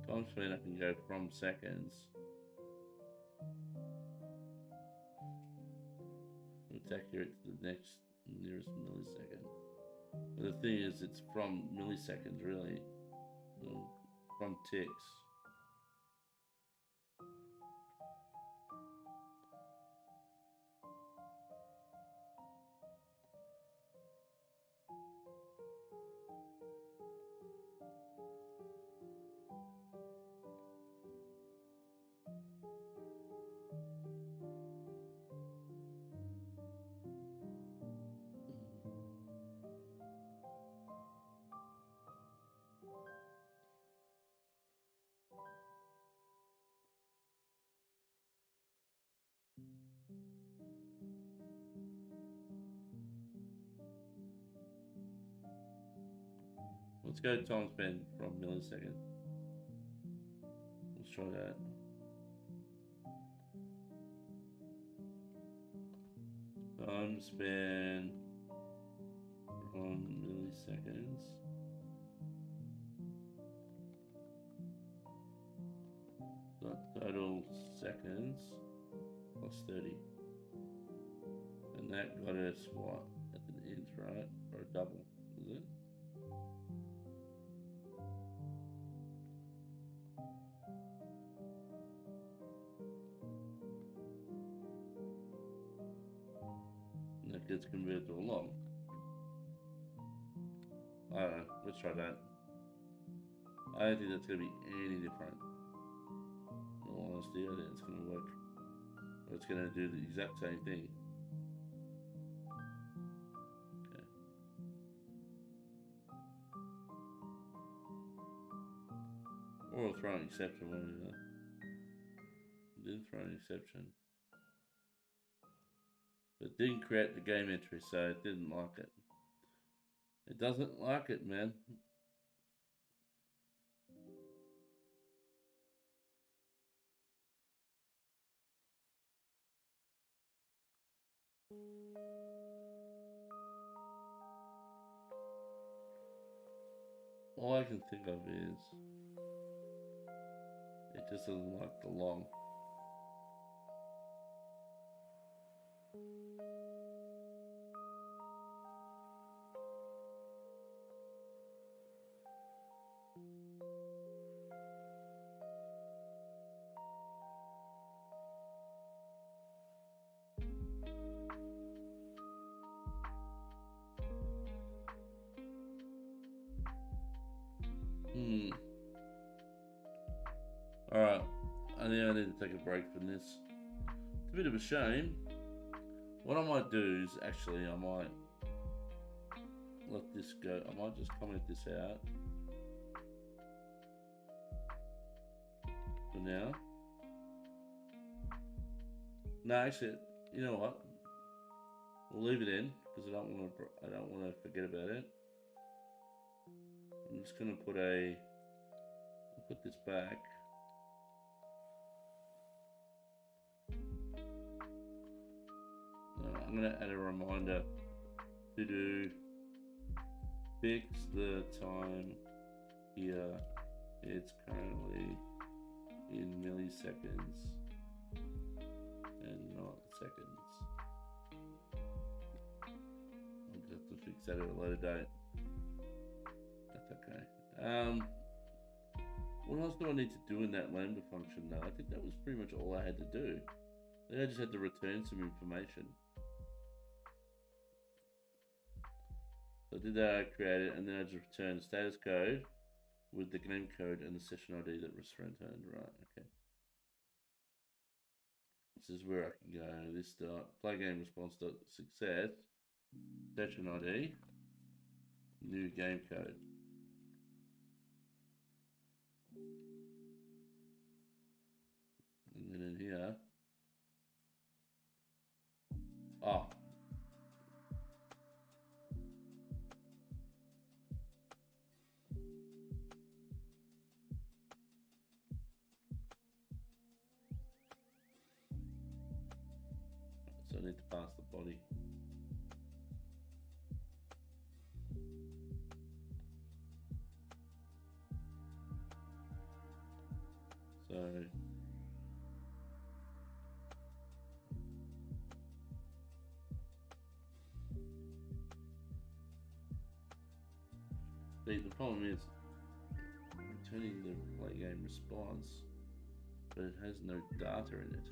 time spent I can go from seconds. It's accurate to the next nearest millisecond. But the thing is, it's from milliseconds, really. From ticks. Let's go time spent from milliseconds. Let's try that. Time spent from milliseconds. Total seconds plus 30. And that got us what? At the int, right? Or a double, is it? And that gets converted to a long. I don't know. Let's try that. I don't think that's going to be any different. In all honesty, I think it's going to work. Or it's going to do the exact same thing. Okay. Or I'll throw an exception when we didn't throw an exception. But it didn't create the game entry, so it didn't like it. It doesn't like it, man. All I can think of is it just doesn't like the long. Alright, I think I need to take a break from this. It's a bit of a shame. What I might do is actually, I might let this go. I might just comment this out for now. No, actually, you know what? We'll leave it in because I don't want to forget about it. I'm just gonna put this back. I'm gonna add a reminder to do fix the time here. It's currently in milliseconds and not seconds. I'll just have to fix that at a later date. That's okay. What else do I need to do in that Lambda function though? I think that was pretty much all I had to do. I think I just had to return some information. So I did that, I created it, and then I just returned status code with the game code and the session ID that was returned. Right, okay. This is where I can go. This play game response success, session ID, new game code. And then in here, so I need to pass the body. So the problem is returning the play game response, but it has no data in it.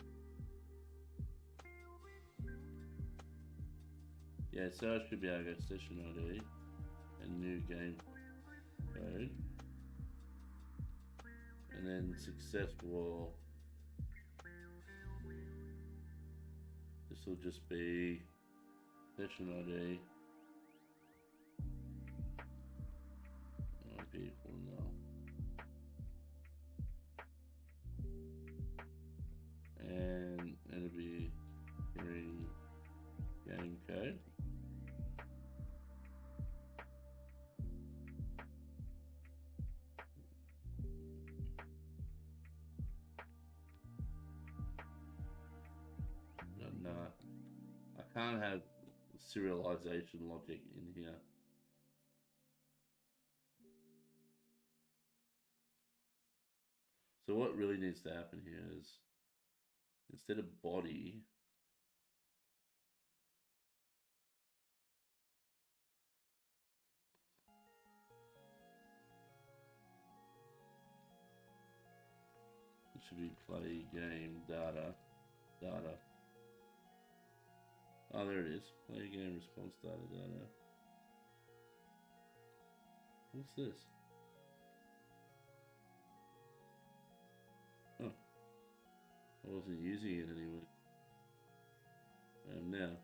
Yeah, so I should be able to go session ID and new game code, and then successful. This will just be session ID. Might be equal now. And it'll be game code. No, I can't have serialization logic in here. So what really needs to happen here is, instead of body, it should be play game data. Oh, there it is. Play game response data. What's this? Oh, I wasn't using it anyway. I am now.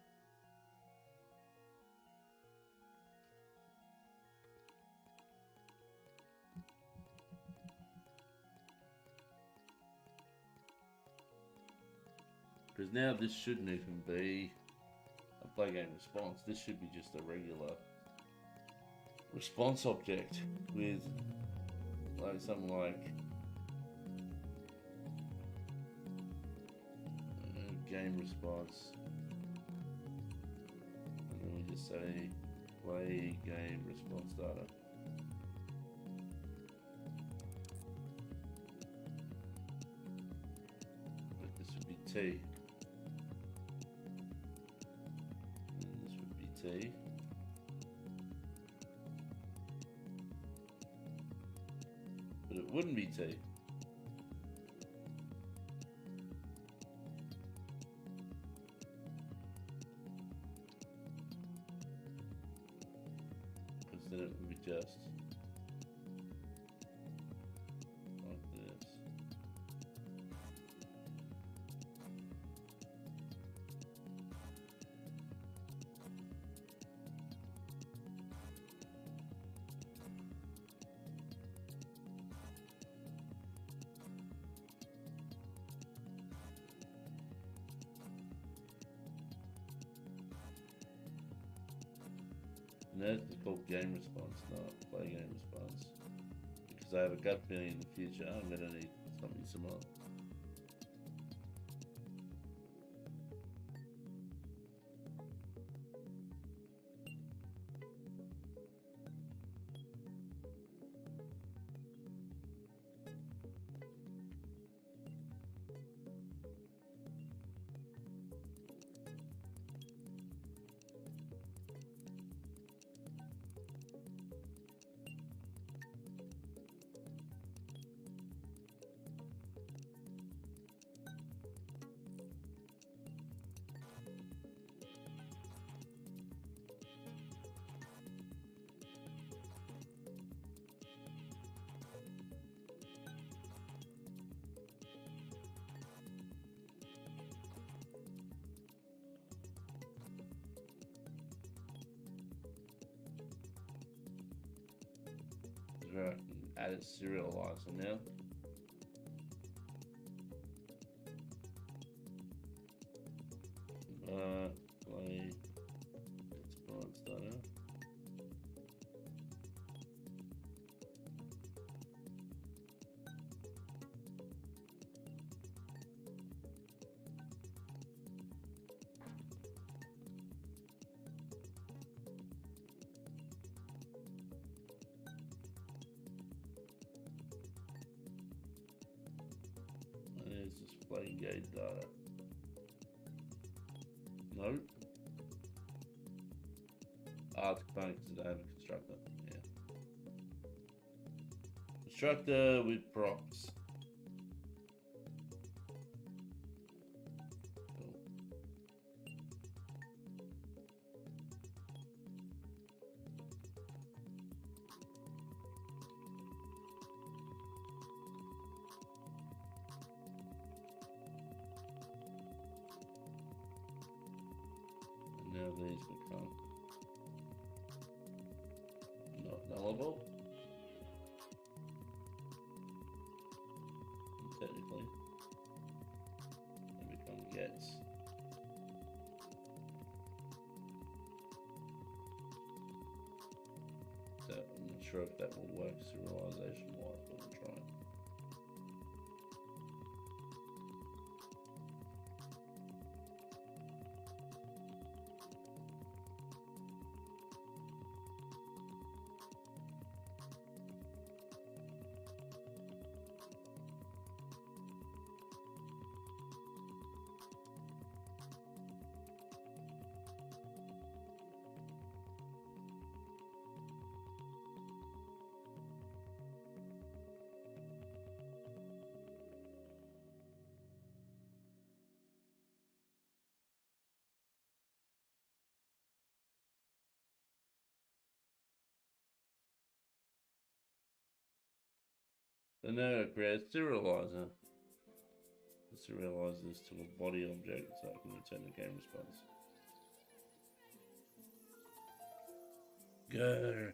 Because now this shouldn't even be a play game response. This should be just a regular response object with like something like game response. And then we just say play game response data. But this would be T. T. But it wouldn't be T. Because then it would be just like this. And that's called game response, not play game response. Because I have a gut feeling in the future I'm going to need something similar. Where I can add a serializer now. Play response data. is display gate data. Nope. It's component because I have a constructor. Yeah. Constructor with props. Cool. And now these become not nullable. And technically, they become gets. So I'm not sure if that will work serialization wise, but we'll try. And now I create a serializer. Serialize this to a body object so I can return the game response. Go.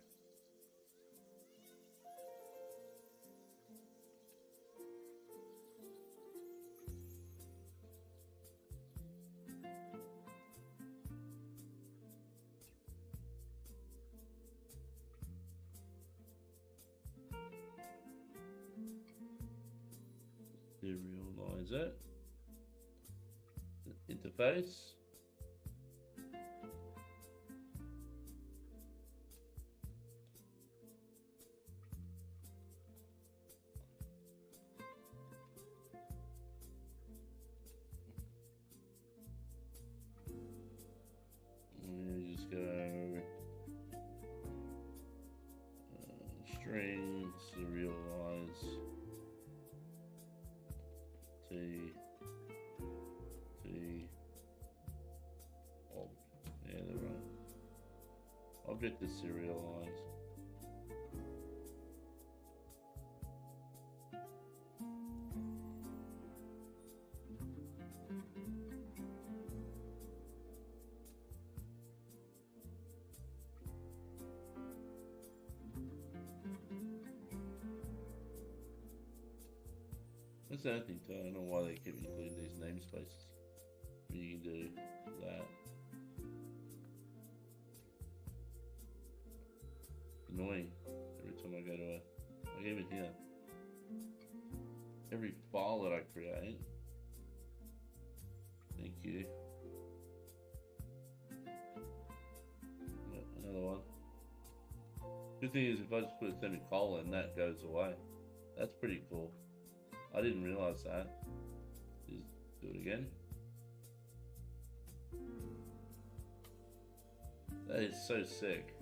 Serialize it. The interface. And just go string serialize T yeah, they're right. Object is serialized. That's the other thing too. I don't know why they keep including these namespaces. You can do that. Annoying. Every time I go to like even here, every file that I create. Thank you. Another one. Good thing is if I just put a semicolon, that goes away. That's pretty cool. I didn't realize that. Just do it again. That is so sick.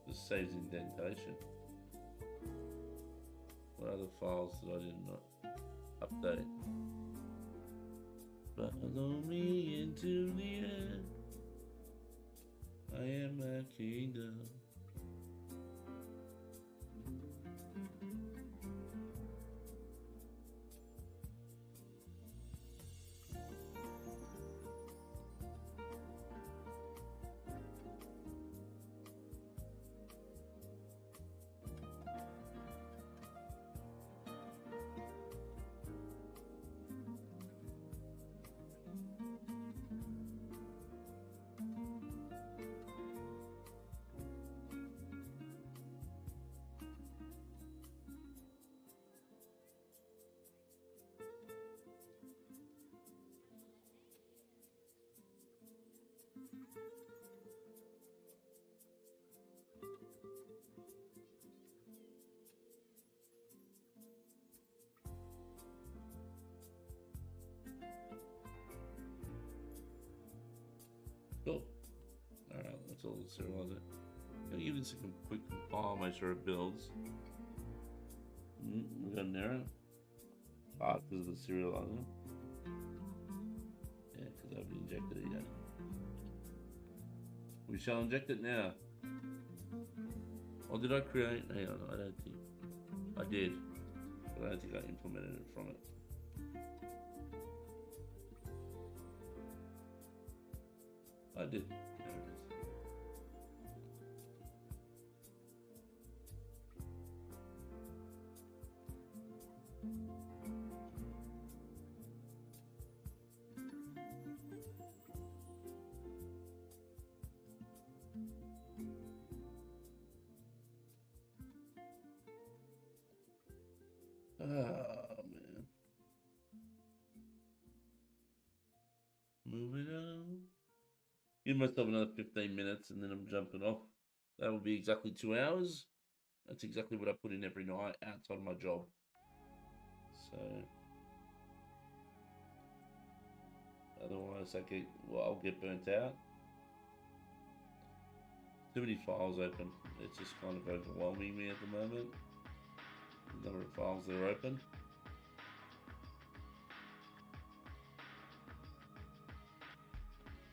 Just saves indentation. What other files that I did not update? Follow me into the end. I am a kingdom. Cool. Alright, let's all serialize it. I'll give this a quick compile, make sure it builds. We got an error. Ah, because of the serializer. Yeah, because I haven't injected it yet. We shall inject it now. Or did I create? Hang on, I don't think I did, but I don't think I implemented it from it. I did. There it is. Oh man. Moving on. Give myself another 15 minutes and then I'm jumping off. That will be exactly 2 hours. That's exactly what I put in every night outside of my job. So otherwise I'll get burnt out. Too many files open. It's just kind of overwhelming me at the moment. The number of files that are open.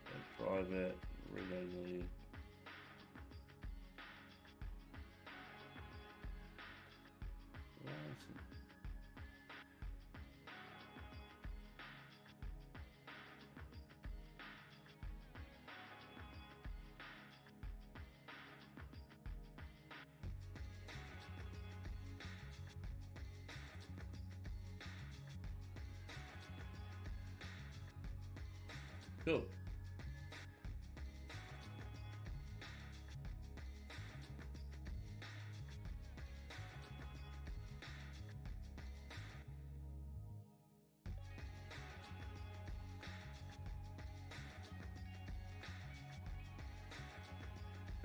So private, read only. Cool.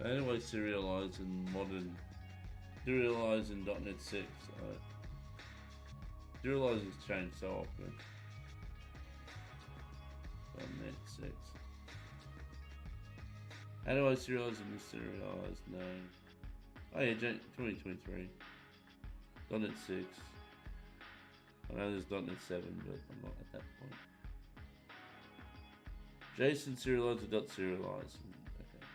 Anyway, serialize in .NET 6. Serialize has changed so often. .NET 6. How do I serialize and deserialize? No. Oh yeah, 2023. .NET 6. I know there's .NET 7, but I'm not at that point. JSON serialize or .serialize? Okay.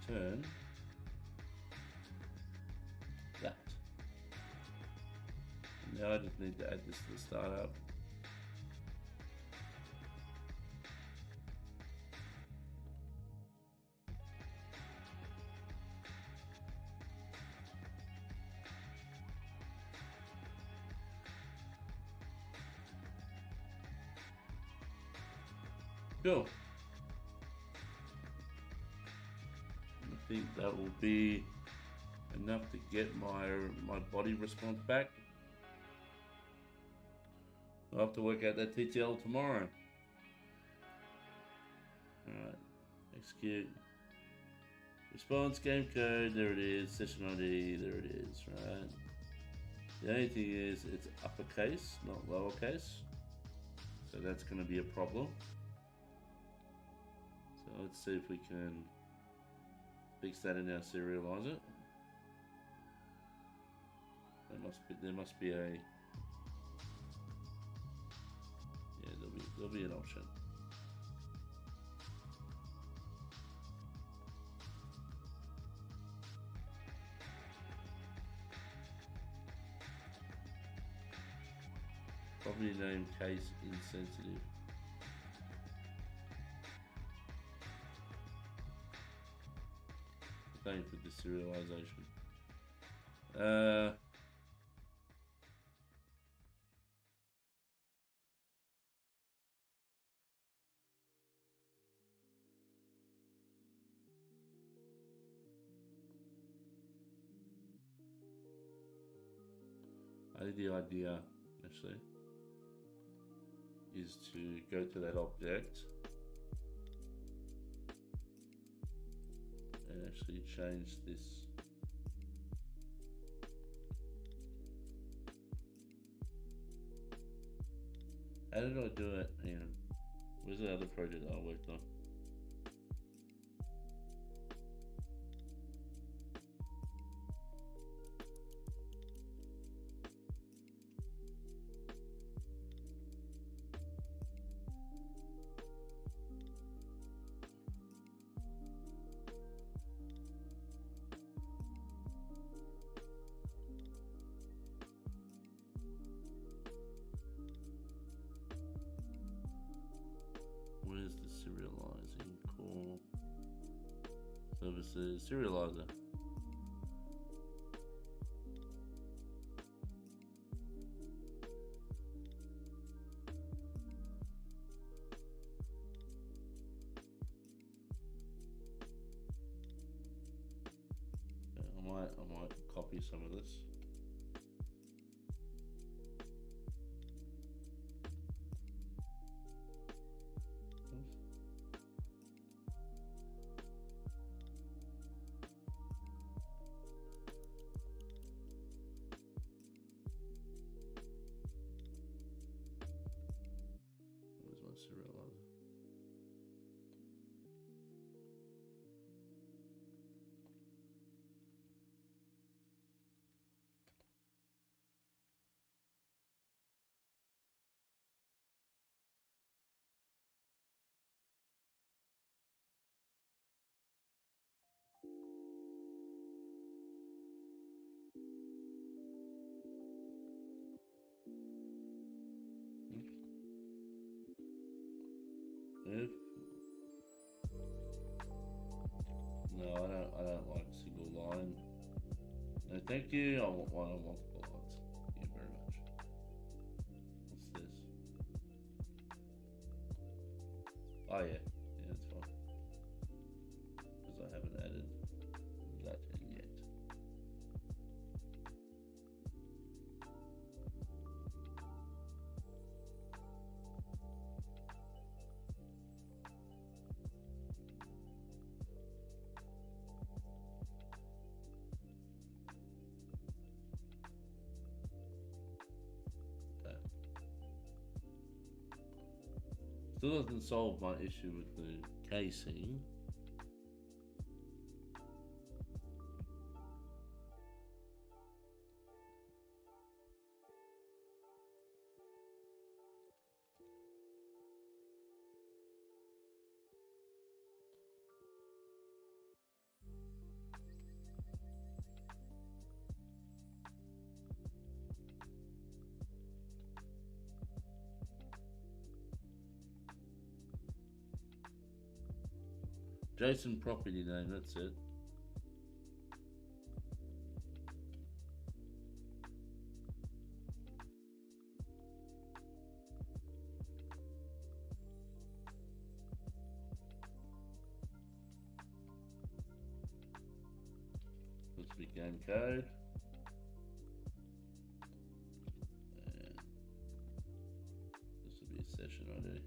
Return that. Now I just need to add this to the startup. Cool. I think that will be enough to get my body response back. I'll have to work out that TTL tomorrow. Alright, execute. Response, game code, there it is. Session ID, there it is, right? The only thing is it's uppercase, not lowercase. So that's going to be a problem. So let's see if we can fix that in our serializer. There must be a, yeah, there'll be an option. Property name case insensitive. Thank you for the serialization. I think the idea actually is to go to that object and actually change this. How did I do it? Hang on. Where's the other project I worked on? Where's the serializing core services serializer? I might copy some of this. Where's my serializer? If no, I don't like single line. No, thank you. I want one on multiple lines. Thank you very much. What's this? Oh yeah, that's fine. Because I haven't added that in yet. Still doesn't solve my issue with the casing. JSON property name, that's it. This will be game code. And this will be session ID.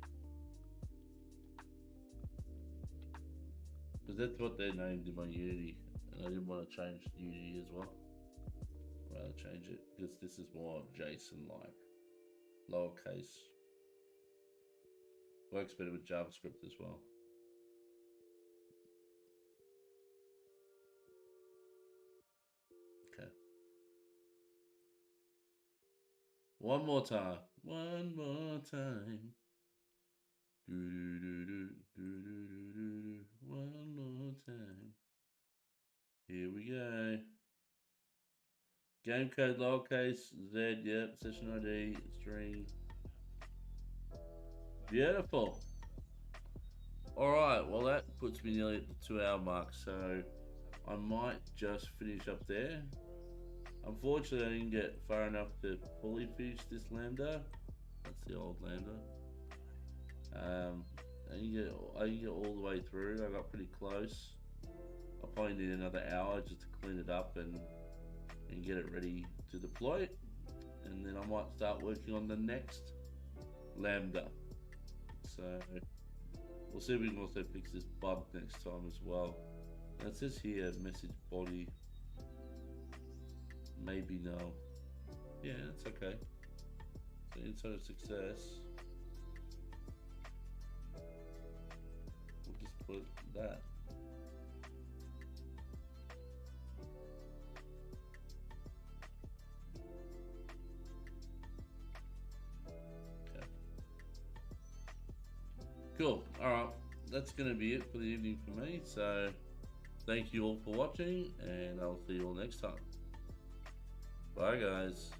Because that's what they named in my Unity, and I didn't want to change Unity as well. I'd rather change it because this is more JSON-like, lowercase. Works better with JavaScript as well. Okay. One more time. One more time. Do do do do do do do do. One more time. Here we go. Game code lowercase Z, yep, session ID, string. Beautiful. Alright, well that puts me nearly at the 2-hour mark, so I might just finish up there. Unfortunately, I didn't get far enough to fully finish this Lambda. That's the old Lambda. I didn't get all the way through. I got pretty close. I'll probably need another hour just to clean it up and get it ready to deploy. and then I might start working on the next Lambda. So we'll see if we can also fix this bug next time as well. Now it says here message body, maybe no. Yeah, that's okay. So inside of success, we'll just put that. Cool. All right, that's going to be it for the evening for me. So thank you all for watching, and I'll see you all next time. Bye, guys.